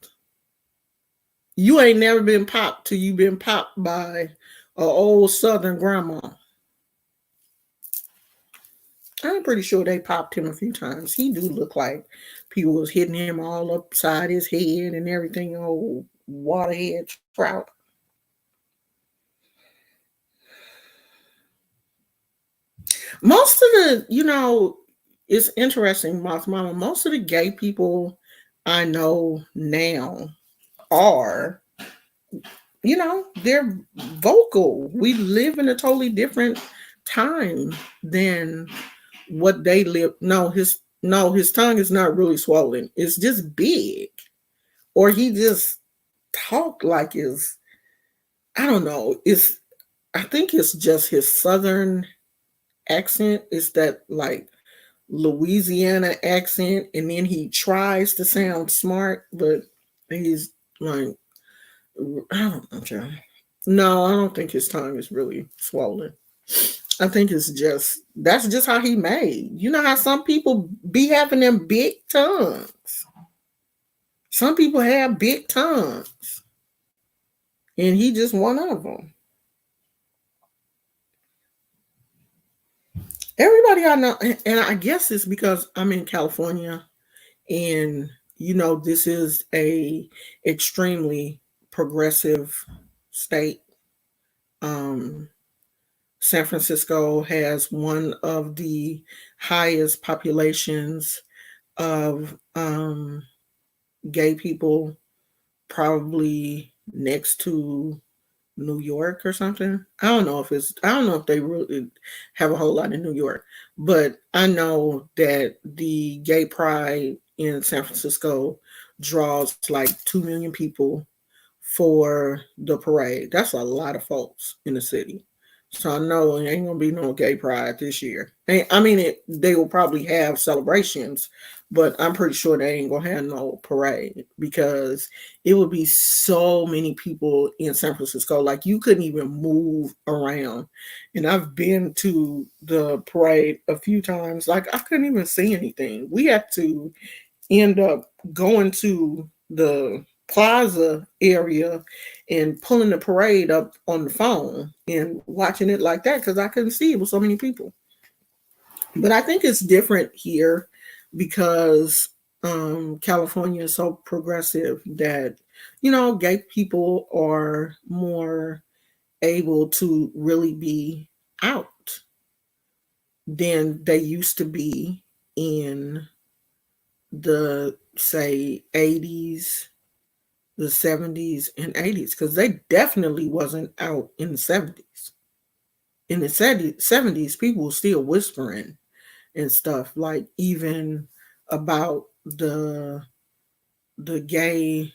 Speaker 1: You ain't never been popped till you been popped by a old Southern grandma. I'm pretty sure they popped him a few times. He do look like people was hitting him all upside his head and everything, old waterhead trout. Most of it's interesting, Moth Mama. Most of the gay people I know now are, they're vocal. We live in a totally different time than what they live. No, his tongue is not really swollen. It's just big. Or he just talk like his, I don't know. I think it's just his southern accent. It's that like Louisiana accent, and then he tries to sound smart, but he's like, I don't know, John. No, I don't think his tongue is really swollen. I think that's just how he made. You know how some people be having them big tongues. Some people have big tongues, and he just one of them. Everybody I know, and I guess it's because I'm in California, and this is a extremely progressive state. Um, San Francisco has one of the highest populations of gay people, probably next to New York or something. I don't know if they really have a whole lot in New York, but I know that the gay pride in San Francisco draws like 2 million people for the parade. That's a lot of folks in the city. So I know it ain't gonna be no gay pride this year. I mean, they will probably have celebrations, but I'm pretty sure they ain't gonna have no parade because it would be so many people in San Francisco. Like you couldn't even move around. And I've been to the parade a few times. Like I couldn't even see anything. We had to end up going to the plaza area and pulling the parade up on the phone and watching it like that because I couldn't see it with so many people. But I think it's different here because California is so progressive that gay people are more able to really be out than they used to be in the say 80s, the 70s and 80s, because they definitely wasn't out in the 70s. In the 70s, people were still whispering and stuff, like even about the gay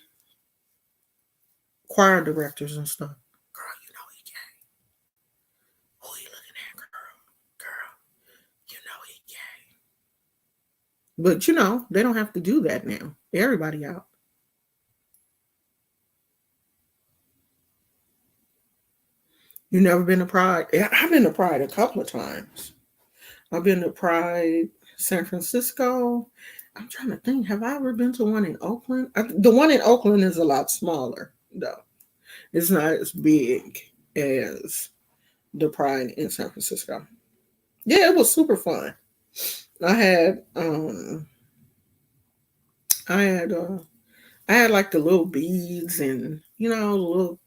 Speaker 1: choir directors and stuff. Girl, he gay. Who you looking at, girl? He gay. But they don't have to do that now. Everybody out. You never been to Pride? I've been to Pride a couple of times. I've been to Pride San Francisco. I'm trying to think. Have I ever been to one in Oakland? The one in Oakland is a lot smaller, though. It's not as big as the Pride in San Francisco. Yeah, it was super fun. I had I had I had like the little beads and little,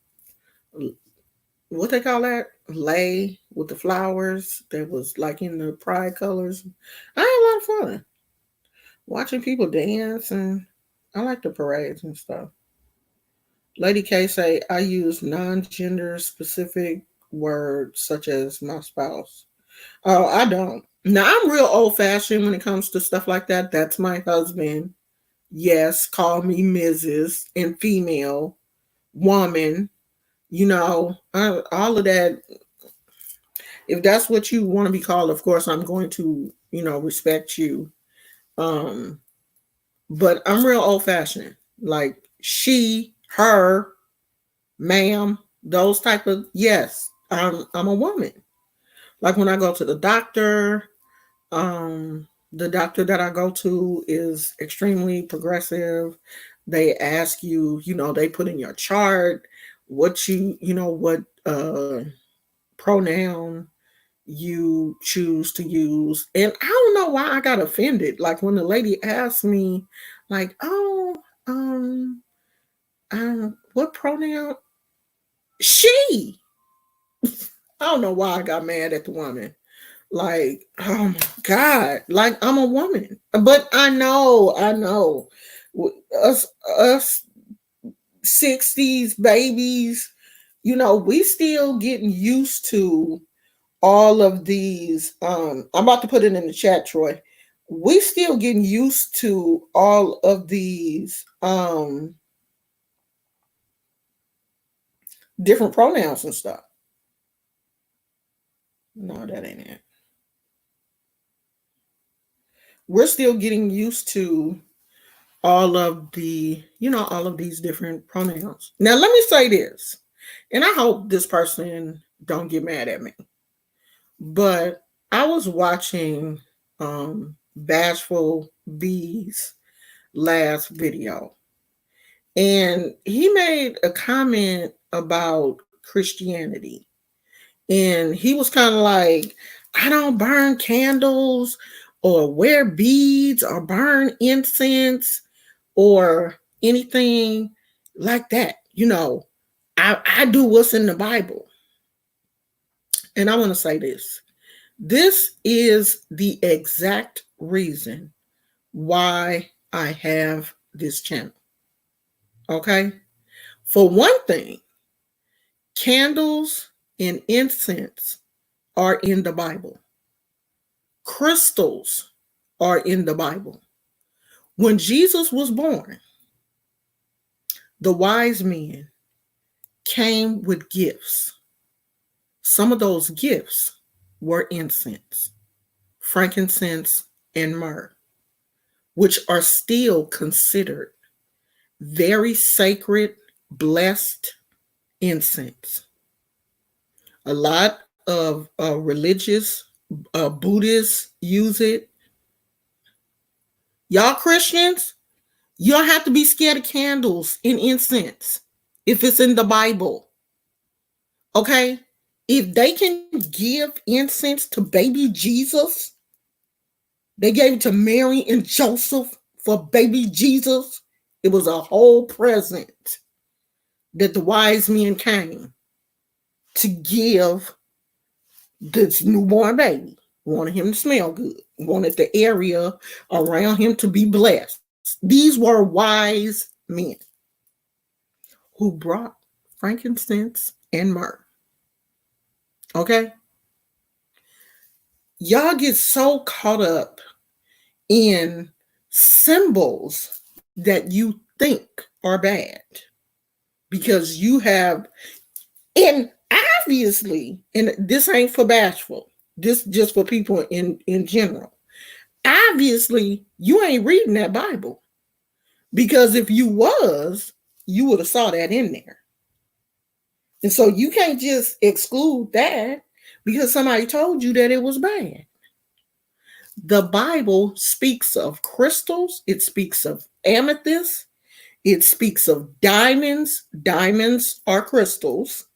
Speaker 1: what they call that, lei with the flowers that was like in the pride colors. I had a lot of fun watching people dance, and I like the parades and stuff. Lady K say, I use non-gender specific words such as my spouse. Oh, I don't. Now I'm real old fashioned when it comes to stuff like that. That's my husband. Yes, call me Mrs. and female, woman, all of that. If that's what you want to be called, of course I'm going to, respect you. Um, but I'm real old fashioned. Like she, her, ma'am, those type of, yes, I'm a woman. Like when I go to the doctor that I go to is extremely progressive. They ask you, they put in your chart what pronoun you choose to use. And I don't know why I got offended. Like when the lady asked me, like, oh, what pronoun? She. I don't know why I got mad at the woman. Like, oh my God, like I'm a woman. But I know. Us 60s babies, we still getting used to all of these. I'm about to put it in the chat, Troy. We still getting used to all of these different pronouns and stuff. No, that ain't it. We're still getting used to all of these different pronouns. Now, let me say this, and I hope this person don't get mad at me, but I was watching Bashful B's last video, and he made a comment about Christianity. And he was kind of like, I don't burn candles or wear beads or burn incense or anything like that. I do what's in the Bible. And I want to say this. This is the exact reason why I have this channel. Okay? For one thing, candles and incense are in the Bible. Crystals are in the Bible. When Jesus was born, the wise men came with gifts. Some of those gifts were incense, frankincense, and myrrh, which are still considered very sacred, blessed incense. A lot of religious Buddhists use it. Y'all Christians, you don't have to be scared of candles and incense if it's in the Bible. Okay? If they can give incense to baby Jesus, they gave it to Mary and Joseph for baby Jesus. It was a whole present that the wise men came to give this newborn baby. Wanted him to smell good, wanted the area around him to be blessed. These were wise men who brought frankincense and myrrh. Okay? Y'all get so caught up in symbols that you think are bad because you have, and obviously, and this ain't for bashful, this just for people in general. Obviously, you ain't reading that Bible because if you was, you would have saw that in there. And so you can't just exclude that because somebody told you that it was bad. The Bible speaks of crystals, it speaks of amethyst, it speaks of diamonds. Diamonds are crystals.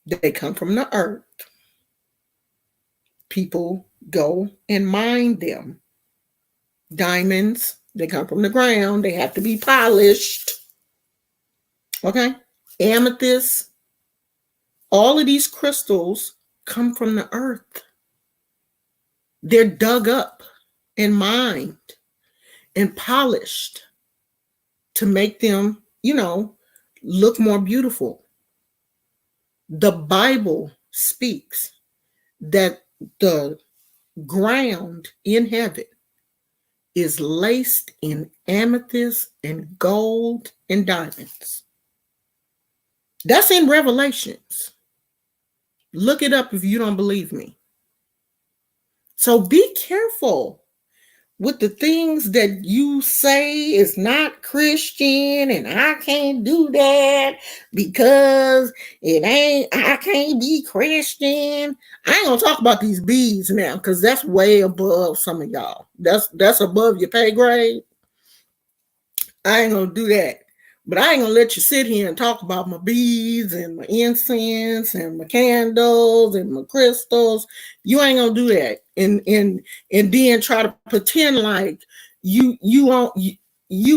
Speaker 1: They come from the earth. People go and mine them. Diamonds, they come from the ground. They have to be polished. Okay? Amethyst, all of these crystals come from the earth. They're dug up and mined and polished. to make them, look more beautiful. The Bible speaks that the ground in heaven is laced in amethyst and gold and diamonds. That's in Revelations. Look it up if you don't believe me. So be careful with the things that you say is not Christian, and I can't do that because I can't be Christian. I ain't gonna talk about these bees now because that's way above some of y'all. That's above your pay grade. I ain't gonna do that. But I ain't gonna let you sit here and talk about my beads and my incense and my candles and my crystals. You ain't gonna do that. And then try to pretend like you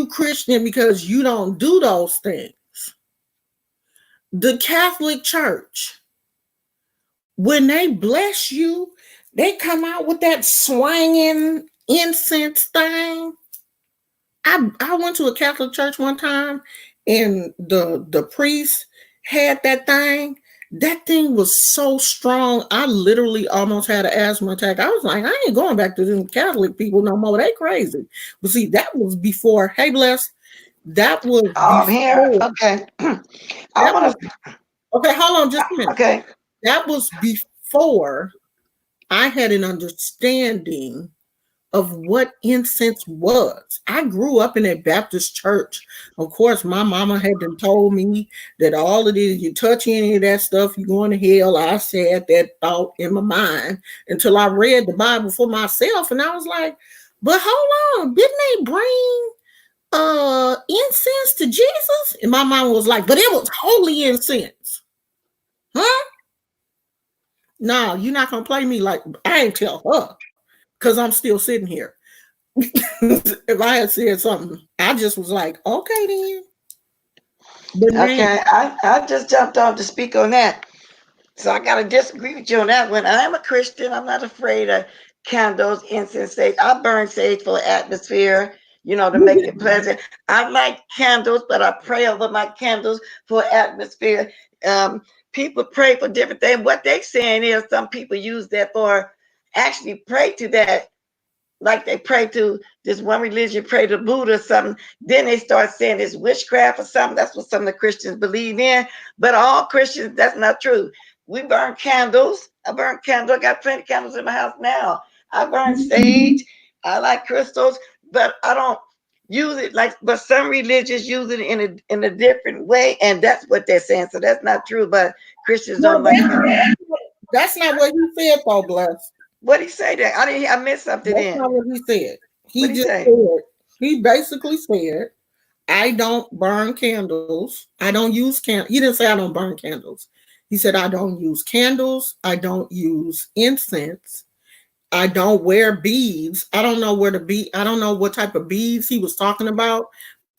Speaker 1: Christian because you don't do those things. The Catholic Church, when they bless you, they come out with that swinging incense thing. I went to a Catholic church one time, and the priest had that thing. That thing was so strong. I literally almost had an asthma attack. I was like, I ain't going back to them Catholic people no more. They crazy. But see, that was before. Hey, bless. That was
Speaker 2: Oh, I'm here.
Speaker 1: before.
Speaker 2: Okay. I
Speaker 1: That was
Speaker 2: want to.
Speaker 1: okay. Hold on, just a minute.
Speaker 2: Okay.
Speaker 1: That was before I had an understanding of what incense was. I grew up in a Baptist church. Of course, my mama had been told me that all of this, you touch any of that stuff, you're going to hell. I said that thought in my mind until I read the Bible for myself. And I was like, but hold on, didn't they bring incense to Jesus? And my mama was like, but it was holy incense. Huh? No, you're not gonna play me like I ain't tell her because I'm still sitting here. If I had said something, I just was like, okay then. But now,
Speaker 2: Okay. I just jumped on to speak on that. So I gotta disagree with you on that one. I'm a Christian. I'm not afraid of candles, incense, sage. I burn sage for atmosphere, to make it pleasant. I like candles, but I pray over my candles for atmosphere. Um, People pray for different things. What they saying is some people use that for actually pray to that, like they pray to this one religion, pray to Buddha or something. Then they start saying it's witchcraft or something. That's what some of the Christians believe in. But all Christians, that's not true. We burn candles. I burn candles. I got plenty of candles in my house now. I burn sage. I like crystals, but I don't use it like. But some religions use it in a different way, and that's what they're saying. So that's not true. But Christians
Speaker 1: no,
Speaker 2: don't like it.
Speaker 1: that's not what he said, though, bless.
Speaker 2: What did he say that? I didn't. I missed something
Speaker 1: That's
Speaker 2: in.
Speaker 1: not what he said.
Speaker 2: What
Speaker 1: He
Speaker 2: did he
Speaker 1: just
Speaker 2: say?
Speaker 1: said, he basically said, I don't burn candles. I don't use candles. He didn't say I don't burn candles. He said, I don't use candles. I don't use incense. I don't wear beads. I don't know what type of beads he was talking about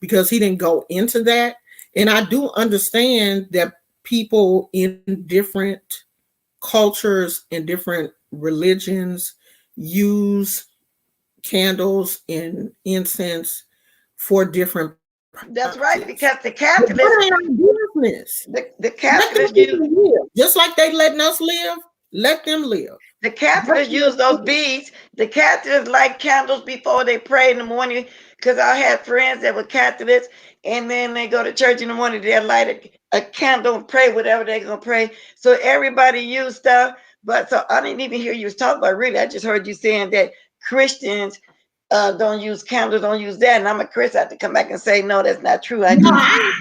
Speaker 1: because he didn't go into that. And I do understand that people in different cultures and different religions use candles and incense for different
Speaker 2: That's
Speaker 1: purposes.
Speaker 2: right, because the
Speaker 1: But that
Speaker 2: Catholics,
Speaker 1: ain't our business.
Speaker 2: the
Speaker 1: Let them
Speaker 2: Catholics use
Speaker 1: people live. Just like they letting us live, let them live.
Speaker 2: the Catholics use those beads. The Catholics light candles before they pray in the morning. Because I had friends that were Catholics, and then they go to church in the morning. They light a candle and pray whatever they're gonna pray. So everybody use stuff. But so I didn't even hear you was talking about really. I just heard you saying that Christians don't use candles, don't use that. And I'm a Christian. I have to come back and say no, that's not true. I
Speaker 1: No,
Speaker 2: do.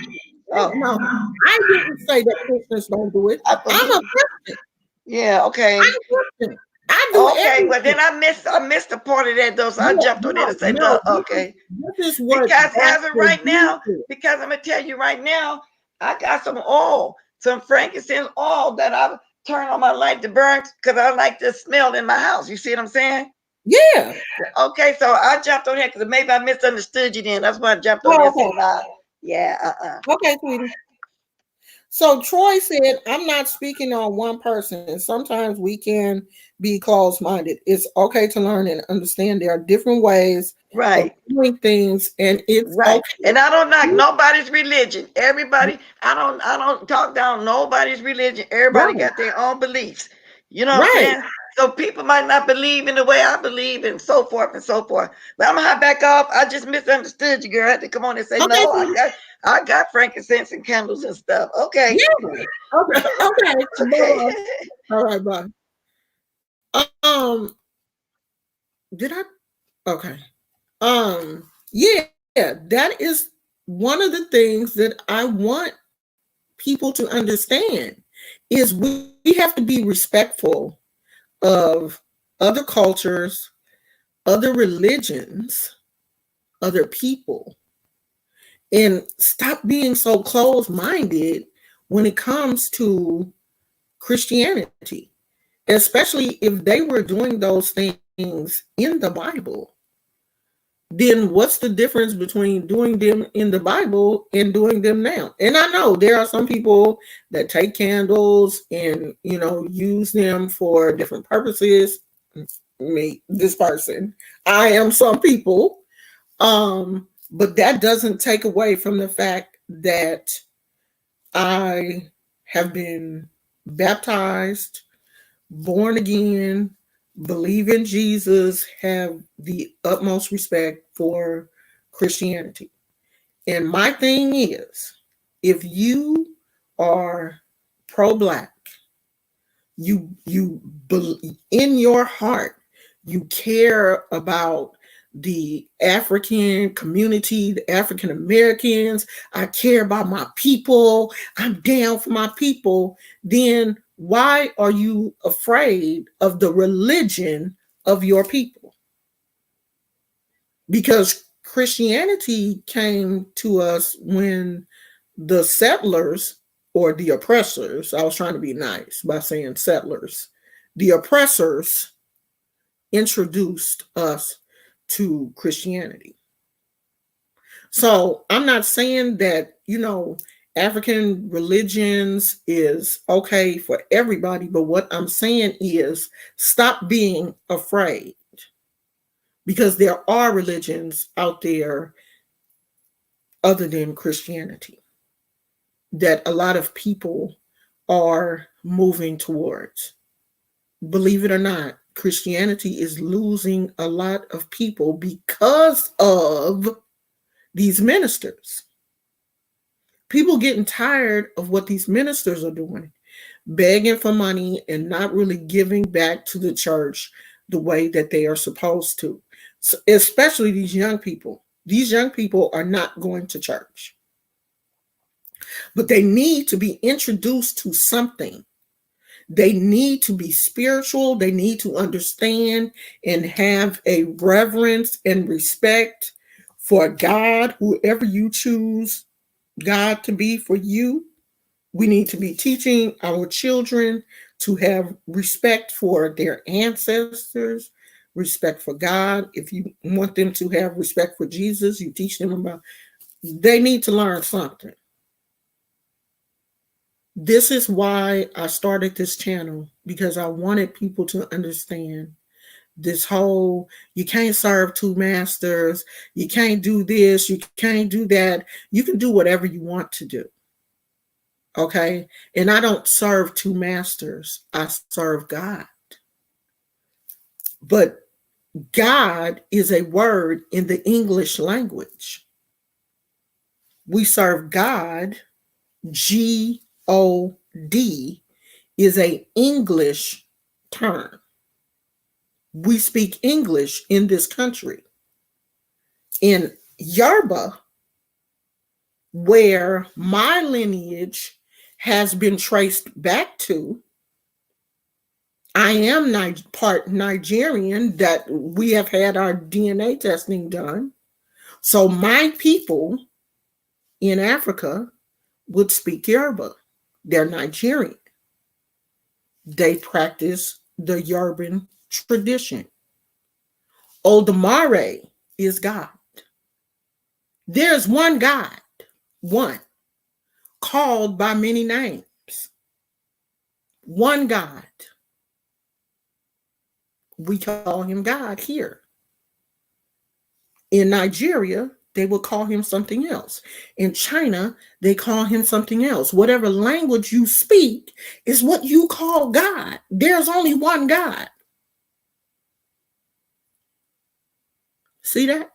Speaker 2: Oh,
Speaker 1: no, I didn't say that Christians don't do it.
Speaker 2: I
Speaker 1: I'm a
Speaker 2: believe.
Speaker 1: Christian.
Speaker 2: Yeah.
Speaker 1: I'm
Speaker 2: Okay.
Speaker 1: a Christian. I do
Speaker 2: Okay, well then
Speaker 1: everything.
Speaker 2: I missed the part of that though, so I
Speaker 1: No,
Speaker 2: jumped on it
Speaker 1: no,
Speaker 2: and said
Speaker 1: no.
Speaker 2: no. Okay,
Speaker 1: This is what
Speaker 2: because as of
Speaker 1: Dr.
Speaker 2: right
Speaker 1: D
Speaker 2: now,
Speaker 1: said.
Speaker 2: because I'm gonna tell you right now, I got some oil, some frankincense oil that I turn on my light to burn because I like the smell in my house. You see what I'm saying?
Speaker 1: Yeah.
Speaker 2: Okay, so I jumped on here because maybe I misunderstood you then. That's why I jumped on there
Speaker 1: Oh,
Speaker 2: and said
Speaker 1: okay.
Speaker 2: nah. Yeah.
Speaker 1: Okay, sweetie. So Troy said, I'm not speaking on one person. Sometimes we can be closed minded. It's okay to learn and understand there are different ways of
Speaker 2: Right.
Speaker 1: doing things, and it's
Speaker 2: Right.
Speaker 1: okay.
Speaker 2: And I don't knock nobody's religion. Everybody, I don't talk down nobody's religion. Everybody
Speaker 1: Right,
Speaker 2: got their own beliefs. You know what I'm
Speaker 1: right.
Speaker 2: saying? So people might not believe in the way I believe and so forth and so forth. But I'm gonna hop back off. I just misunderstood you, girl. I had to come on and say,
Speaker 1: Okay,
Speaker 2: no,
Speaker 1: sweetie.
Speaker 2: I got frankincense and candles and stuff. Okay.
Speaker 1: Yeah. Okay, okay.
Speaker 2: Okay.
Speaker 1: Bye. All right, bye. Did I? Okay. Yeah, that is one of the things that I want people to understand is we have to be respectful of other cultures, other religions, other people, and stop being so closed minded when it comes to Christianity, especially if they were doing those things in the Bible. Then what's the difference between doing them in the Bible and doing them now? And I know there are some people that take candles and use them for different purposes. Me, this person, I am some people. But that doesn't take away from the fact that I have been baptized, born again, believe in Jesus, have the utmost respect for Christianity. And my thing is, if you are pro black, in your heart you care about the African community, the African Americans. I care about my people. I'm down for my people. Then why are you afraid of the religion of your people? Because Christianity came to us when the settlers, or the oppressors, I was trying to be nice by saying settlers, the oppressors introduced us to Christianity. So I'm not saying that, African religions is okay for everybody, but what I'm saying is stop being afraid, because there are religions out there other than Christianity that a lot of people are moving towards. Believe it or not, Christianity is losing a lot of people because of these ministers. People getting tired of what these ministers are doing, begging for money and not really giving back to the church the way that they are supposed to. So especially these young people. These young people are not going to church, but they need to be introduced to something. They need to be spiritual. They need to understand and have a reverence and respect for God, whoever you choose God to be for you. We need to be teaching our children to have respect for their ancestors, respect for God. If you want them to have respect for Jesus, you teach them about, they need to learn something. This is why I started this channel, because I wanted people to understand this whole, you can't serve two masters, you can't do this, you can't do that. You can do whatever you want to do. Okay? And I don't serve two masters, I serve God. But God is a word in the English language. We serve God. God is a English term. We speak English in this country. In Yoruba, where my lineage has been traced back to, I am part Nigerian, that we have had our DNA testing done. So my people in Africa would speak Yoruba. They're Nigerian. They practice the Yoruban tradition. Odumare is God. There's one God, one. called by many names. One God. We call him God here. In Nigeria, they would call him something else. In China, they call him something else. Whatever language you speak is what you call God. There's only one God. See that?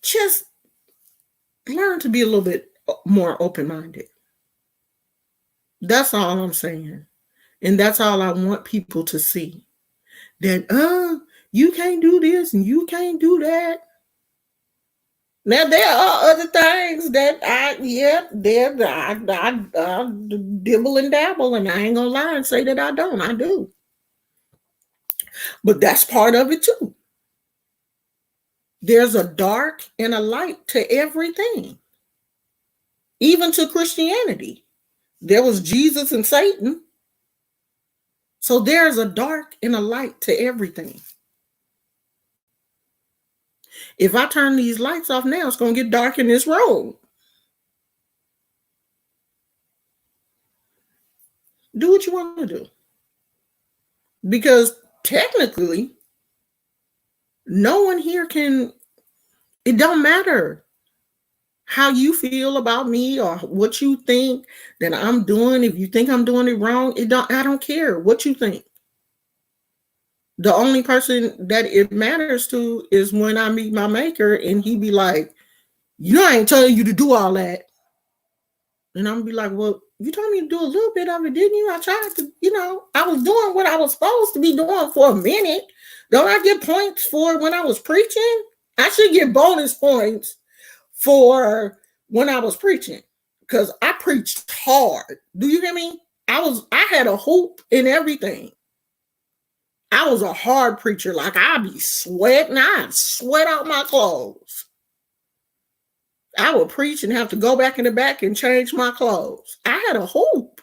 Speaker 1: Just learn to be a little bit more open-minded. That's all I'm saying. And that's all I want people to see. That, you can't do this and you can't do that. Now there are other things that I dibble and dabble, and I ain't gonna lie and say that I don't. I do, but that's part of it too. There's a dark and a light to everything, even to Christianity. There was Jesus and Satan, so there's a dark and a light to everything. If I turn these lights off now, it's gonna get dark in this room. Do what you want to do. Because technically, no one here can, it don't matter how you feel about me or what you think that I'm doing. If you think I'm doing it wrong, I don't care what you think. The only person that it matters to is when I meet my maker and he be like, I ain't telling you to do all that. And I'm gonna be like, well, you told me to do a little bit of it, didn't you? I tried to, I was doing what I was supposed to be doing for a minute. Don't I get points for when I was preaching? I should get bonus points for when I was preaching because I preached hard. Do you hear me? I had a hoop and everything. I was a hard preacher. Like I'd be sweating. I'd sweat out my clothes. I would preach and have to go back in the back and change my clothes. I had a hoop.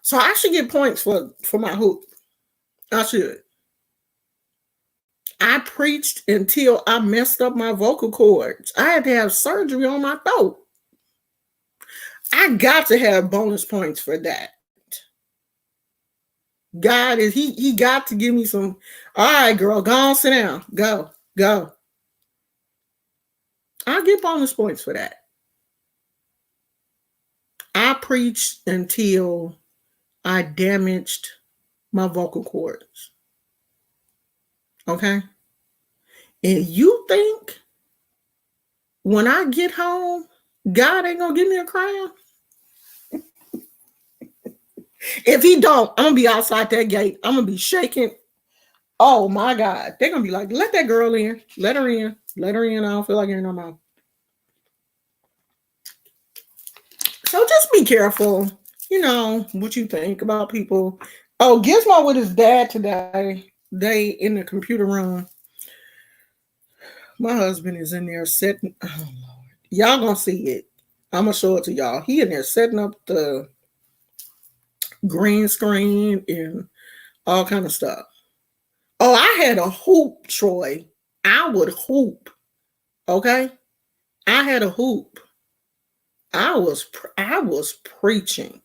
Speaker 1: So I should get points for my hoop. I should. I preached until I messed up my vocal cords. I had to have surgery on my throat. I got to have bonus points for that. God is he got to give me some. All right, girl, go on, sit down. Go. I'll get bonus points for that. I preached until I damaged my vocal cords. Okay? And you think when I get home, God ain't gonna give me a crown? If he don't, I'm gonna be outside that gate. I'm gonna be shaking. Oh my God. They're gonna be like, let that girl in. Let her in. Let her in. I don't feel like hearing no more. So just be careful, what you think about people. Oh, Gizmo with his dad today. They in the computer room. My husband is in there setting. Oh Lord, y'all gonna see it. I'm gonna show it to y'all. He in there setting up the green screen and all kind of stuff. Oh, I had a hoop, Troy. I would hoop. Okay, I had a hoop. I was preaching.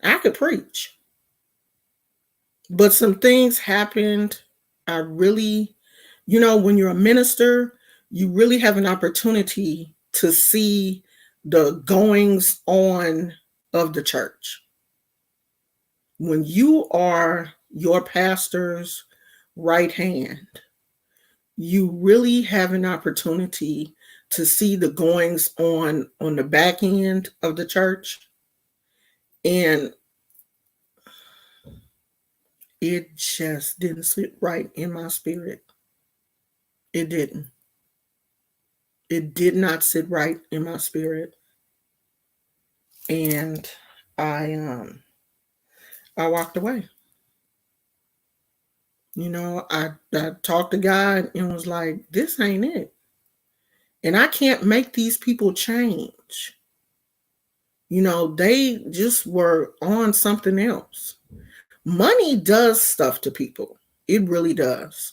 Speaker 1: I could preach. But some things happened. I really, when you're a minister, you really have an opportunity to see the goings on of the church. When you are your pastor's right hand, you really have an opportunity to see the goings on the back end of the church. And it just didn't sit right in my spirit. It didn't. It did not sit right in my spirit. And I walked away. I talked to God and was like, this ain't it. And I can't make these people change. They just were on something else. Money does stuff to people. It really does.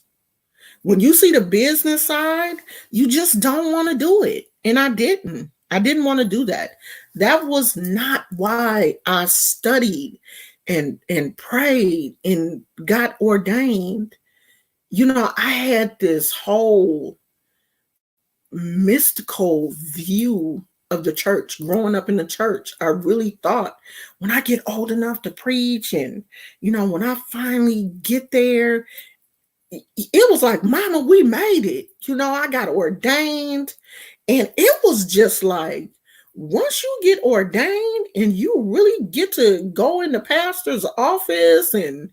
Speaker 1: When you see the business side, you just don't want to do it. And I didn't. I didn't want to do that. That was not why I studied and prayed and got ordained. I had this whole mystical view of the church growing up in the church. I really thought when I get old enough to preach and, when I finally get there, it was like, Mama, we made it. I got ordained. And it was just like, once you get ordained and you really get to go in the pastor's office and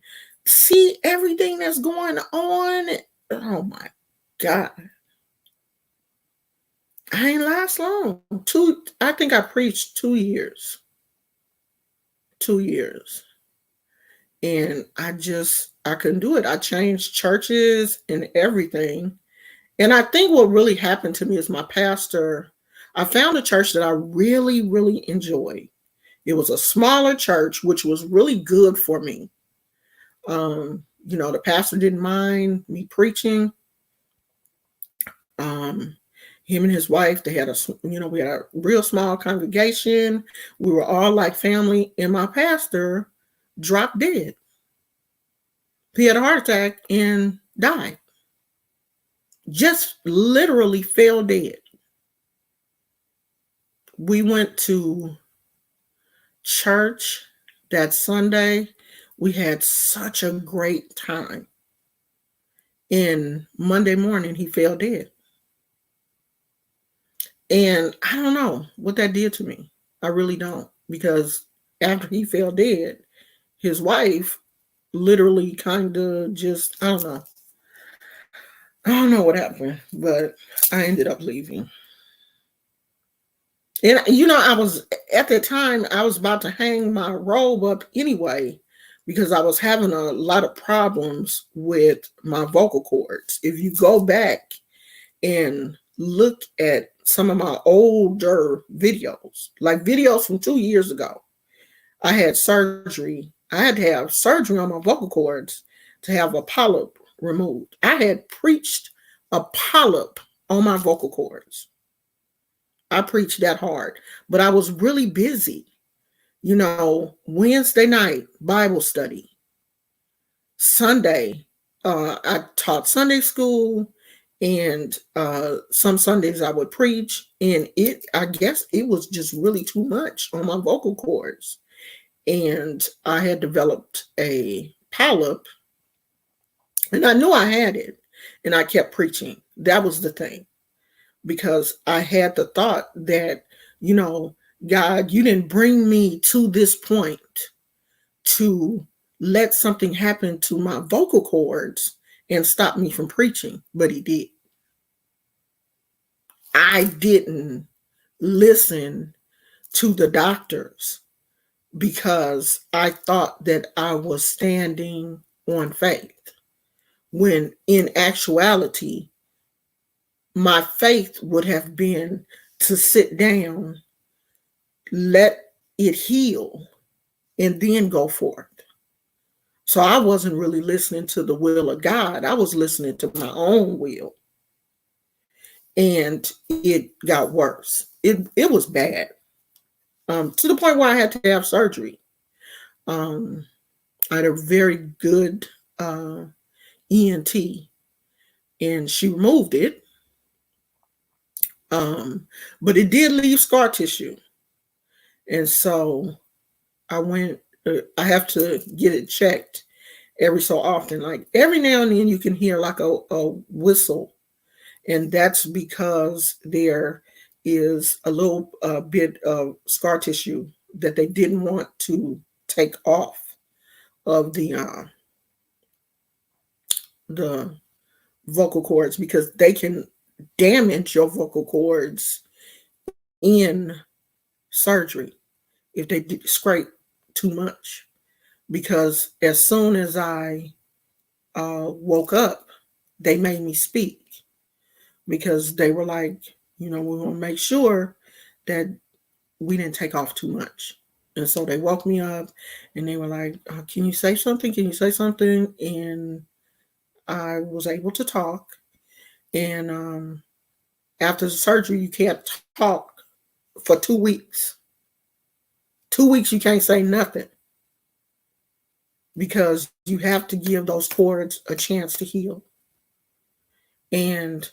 Speaker 1: see everything that's going on, oh my God. I ain't last long. I think I preached 2 years. 2 years. And I couldn't do it. I changed churches and everything. And I think what really happened to me is my pastor, I found a church that I really, really enjoyed. It was a smaller church, which was really good for me. The pastor didn't mind me preaching. Him and his wife, we had a real small congregation. We were all like family, and my pastor dropped dead. He had a heart attack and died. Just literally fell dead. We went to church that Sunday. We had such a great time. And Monday morning, he fell dead. And I don't know what that did to me. I really don't. Because after he fell dead, his wife literally kind of just, I don't know. I don't know what happened, but I ended up leaving. And, I was, at the time, I was about to hang my robe up anyway, because I was having a lot of problems with my vocal cords. If you go back and look at some of my older videos, like videos from 2 years ago, I had surgery. I had to have surgery on my vocal cords to have a polyp removed. I had preached a polyp on my vocal cords. I preached that hard, but I was really busy. Wednesday night, Bible study. Sunday, I taught Sunday school, and some Sundays I would preach, and I guess it was just really too much on my vocal cords. And I had developed a polyp, and I knew I had it, and I kept preaching. That was the thing, because I had the thought that, God, you didn't bring me to this point to let something happen to my vocal cords and stop me from preaching, but he did. I didn't listen to the doctors because I thought that I was standing on faith, when in actuality, my faith would have been to sit down, let it heal, and then go forth. So I wasn't really listening to the will of God. I was listening to my own will. And it got worse. It was bad. To the point where I had to have surgery. I had a very good ENT, and she removed it. But it did leave scar tissue. And so I have to get it checked every so often. Like every now and then you can hear like a whistle. And that's because there is a little bit of scar tissue that they didn't want to take off of the vocal cords, because they can damage your vocal cords in surgery if they scrape too much. Because as soon as I woke up, they made me speak, because they were like, we want to make sure that we didn't take off too much. And so they woke me up and they were like, can you say something? Can you say something? And I was able to talk. And after the surgery, you can't talk for 2 weeks. 2 weeks, you can't say nothing because you have to give those cords a chance to heal. And,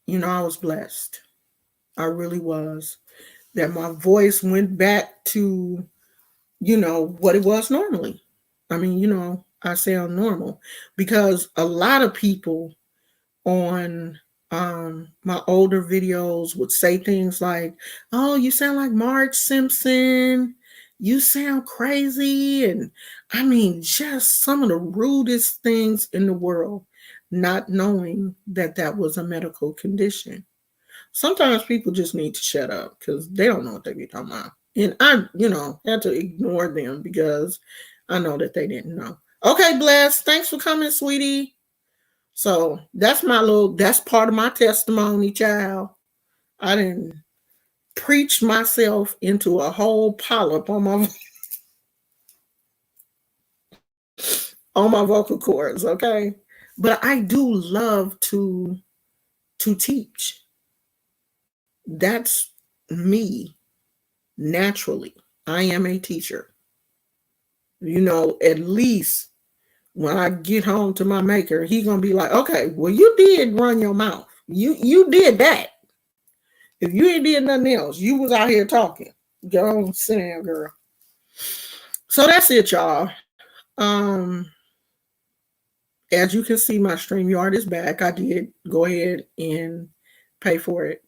Speaker 1: I was blessed. I really was. That my voice went back to, what it was normally. I mean, I sound normal because a lot of people on my older videos would say things like, "Oh, you sound like Marge Simpson. You sound crazy." And I mean, just some of the rudest things in the world, not knowing that that was a medical condition. Sometimes people just need to shut up because they don't know what they be talking about. And I, had to ignore them because I know that they didn't know. Okay, Bless. Thanks for coming, sweetie. So that's part of my testimony, child. I didn't preach myself into a whole polyp on my vocal cords, okay? But I do love to teach. That's me naturally. I am a teacher. At least when I get home to my maker, he gonna be like, okay, well, you did run your mouth. You did that. If you ain't did nothing else, you was out here talking. Go on, sit down, girl. So that's it, y'all. As you can see, my StreamYard is back. I did go ahead and pay for it.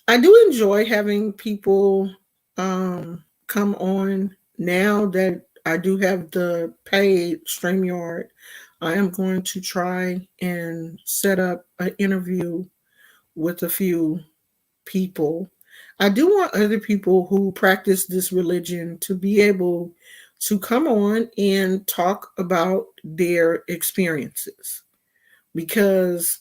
Speaker 1: I do enjoy having people come on now that I do have the paid StreamYard. I am going to try and set up an interview with a few people. I do want other people who practice this religion to be able to come on and talk about their experiences because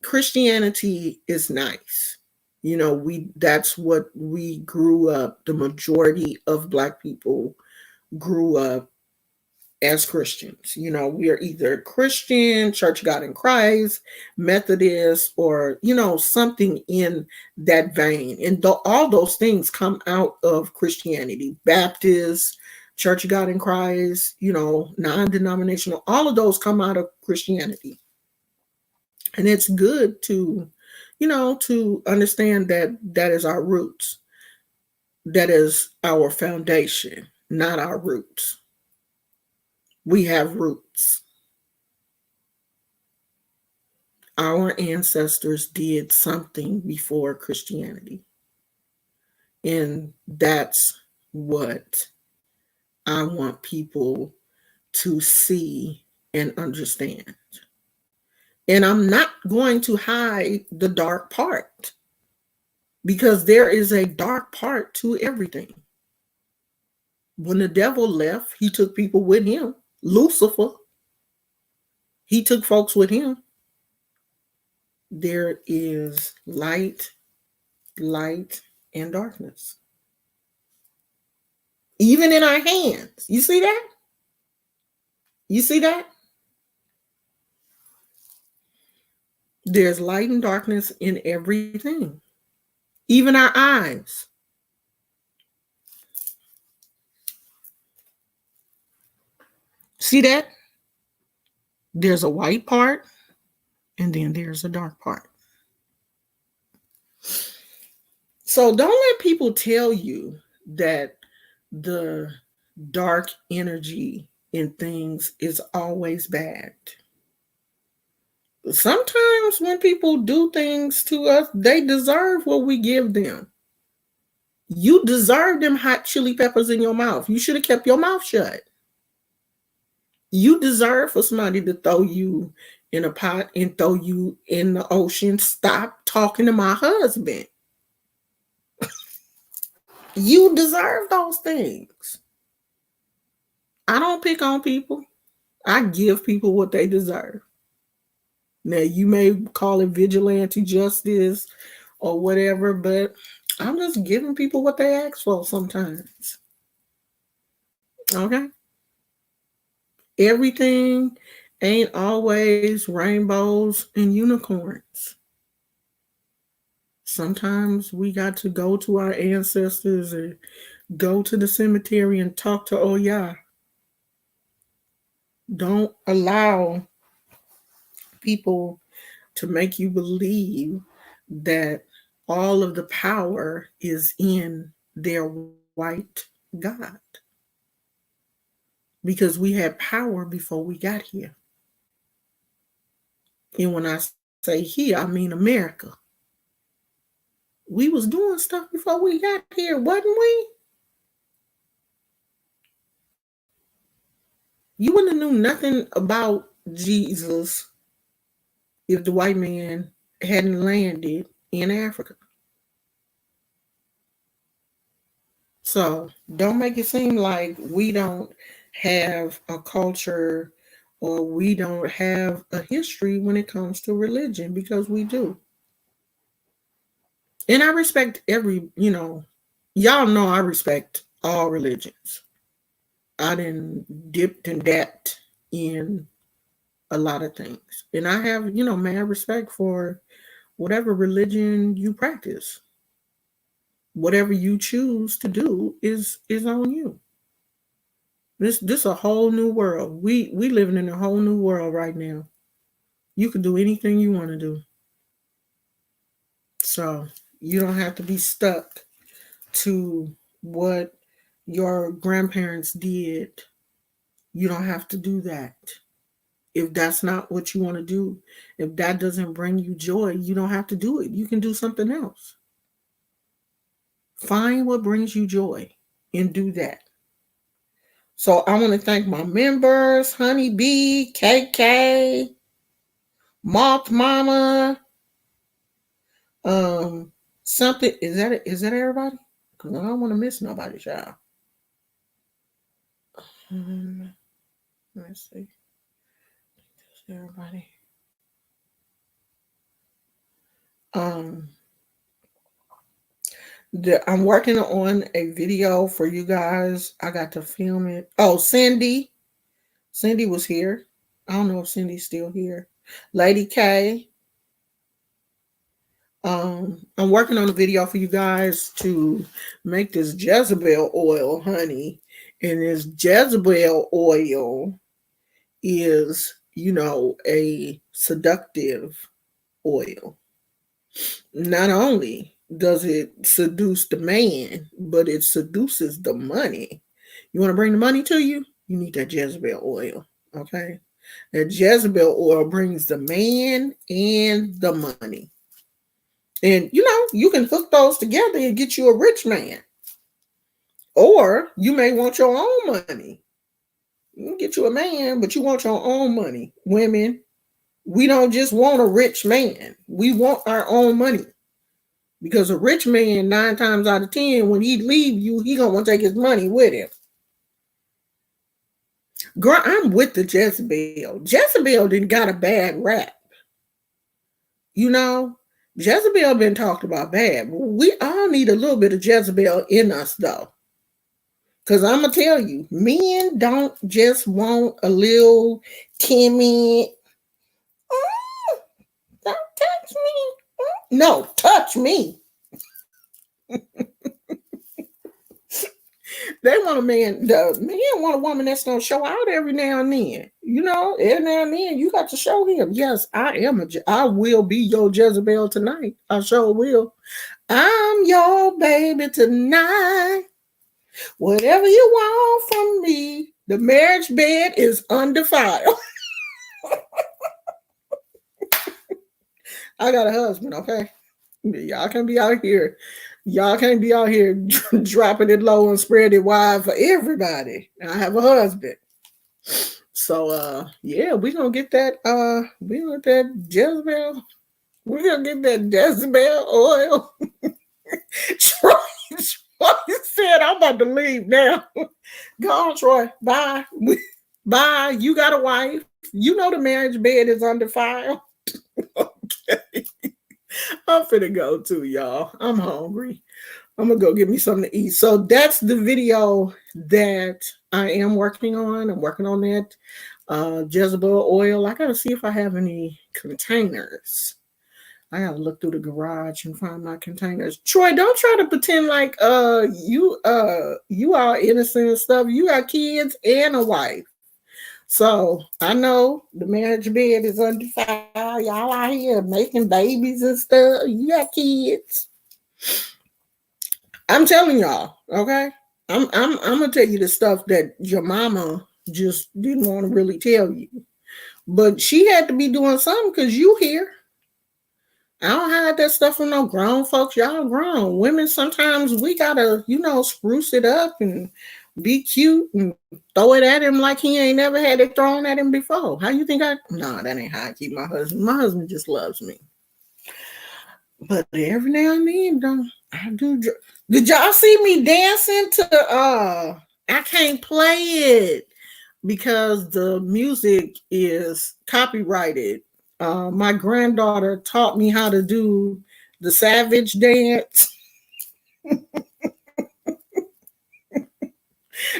Speaker 1: Christianity is nice. We that's what we grew up. The majority of Black people grew up as Christians. We are either Christian, Church of God in Christ, Methodist, or, something in that vein. And all those things come out of Christianity. Baptist, Church of God in Christ, non-denominational, all of those come out of Christianity. And it's good to understand that that is our roots. That is our foundation, not our roots. We have roots. Our ancestors did something before Christianity. And that's what I want people to see and understand. And I'm not going to hide the dark part because there is a dark part to everything. When the devil left, he took people with him. Lucifer, he took folks with him. There is light, and darkness. Even in our hands. You see that? You see that? There's light and darkness in everything. Even our eyes. See that? There's a white part and then there's a dark part. So don't let people tell you that the dark energy in things is always bad. Sometimes when people do things to us, they deserve what we give them. You deserve them hot chili peppers in your mouth. You should have kept your mouth shut. You deserve for somebody to throw you in a pot and throw you in the ocean. Stop talking to my husband. You deserve those things. I don't pick on people. I give people what they deserve. Now, you may call it vigilante justice or whatever, but I'm just giving people what they ask for sometimes. Okay? Everything ain't always rainbows and unicorns. Sometimes we got to go to our ancestors and go to the cemetery and talk to Oya. Don't allow people to make you believe that all of the power is in their white God. Because we had power before we got here. And when I say here, I mean America. We was doing stuff before we got here, wasn't we? You wouldn't have knew nothing about Jesus if the white man hadn't landed in Africa. So don't make it seem like we don't have a culture or we don't have a history when it comes to religion, because we do. And I respect y'all know I respect all religions. I didn't dipped and dapped in a lot of things. And I have, mad respect for whatever religion you practice. Whatever you choose to do is on you. This a whole new world. We living in a whole new world right now. You can do anything you want to do. So you don't have to be stuck to what your grandparents did. You don't have to do that. If that's not what you want to do, if that doesn't bring you joy, you don't have to do it. You can do something else. Find what brings you joy and do that. So I want to thank my members, Honey Bee, KK, Moth Mama, something. Is that everybody? Because I don't want to miss nobody, child. Let's see. Everybody. Um, I'm working on a video for you guys. I got to film it. Oh, Cindy. Cindy was here. I don't know if Cindy's still here. Lady K. I'm working on a video for you guys to make this Jezebel oil, honey. And this Jezebel oil is, a seductive oil. Not only does it seduce the man, but it seduces the money. You want to bring the money to you? You need that Jezebel oil. Okay? That Jezebel oil brings the man and the money. And you can hook those together and get you a rich man. Or you may want your own money. You can get you a man, but you want your own money. Women, we don't just want a rich man. We want our own money. Because a rich man, 9 times out of 10, when he leave you, he gonna want to take his money with him. Girl, I'm with the Jezebel. Jezebel didn't got a bad rap. Jezebel been talked about bad. We all need a little bit of Jezebel in us, though. Because I'm going to tell you, men don't just want a little timid, don't touch me. No, touch me. They want a man, the men want a woman that's going to show out every now and then. Every now and then you got to show him. Yes, I will be your Jezebel tonight. I sure will. I'm your baby tonight. Whatever you want from me, the marriage bed is undefiled. I got a husband, okay? Y'all can't be out here. Y'all can't be out here dropping it low and spread it wide for everybody. I have a husband. So yeah, we're gonna get that Jezebel. We're gonna get that Jezebel oil. Troy said, I'm about to leave now. Go on, Troy. Bye. Bye. You got a wife. The marriage bed is undefiled. Okay. I'm finna go too, y'all. I'm hungry. I'm gonna go get me something to eat. So that's the video that I am working on. I'm working on that. Jezebel oil. I gotta see if I have any containers. I gotta look through the garage and find my containers. Troy, don't try to pretend like you are innocent and stuff. You got kids and a wife. So I know the marriage bed is undefiled. Y'all out here making babies and stuff. You got kids. I'm telling y'all, okay? I'm gonna tell you the stuff that your mama just didn't want to really tell you. But she had to be doing something because you here. I don't hide that stuff from no grown folks. Y'all grown. Women sometimes we gotta, spruce it up and be cute and throw it at him like he ain't never had it thrown at him before. How you think I No, that ain't how I keep my husband. My husband just loves me. But every now and then, though, I do. Did y'all see me dancing to I can't play it because the music is copyrighted. My granddaughter taught me how to do the savage dance.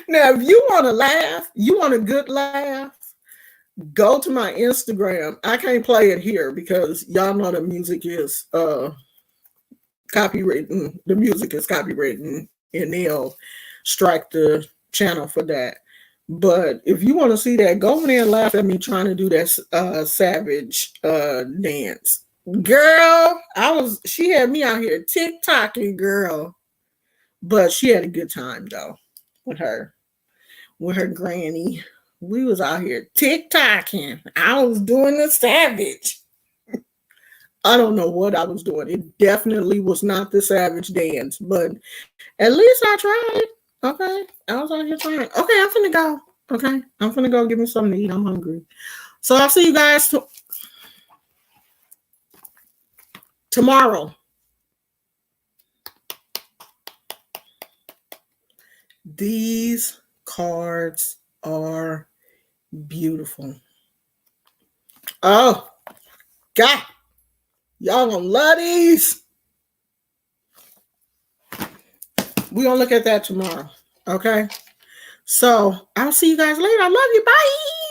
Speaker 1: Now, if you want to laugh, you want a good laugh, go to my Instagram. I can't play it here because y'all know the music is copywritten. The music is copywritten and they'll strike the channel for that. But if you want to see that, go over there and laugh at me trying to do that savage dance. Girl, she had me out here TikToking, girl. But she had a good time though with her granny. We was out here TikToking. I was doing the savage. I don't know what I was doing. It definitely was not the savage dance, but at least I tried. Okay. I was out here trying. Okay, I'm finna go. Okay. I'm finna go get me something to eat. I'm hungry. So I'll see you guys tomorrow. These cards are beautiful. Oh, God. Y'all gonna love these. We're gonna look at that tomorrow. Okay. So I'll see you guys later. I love you. Bye.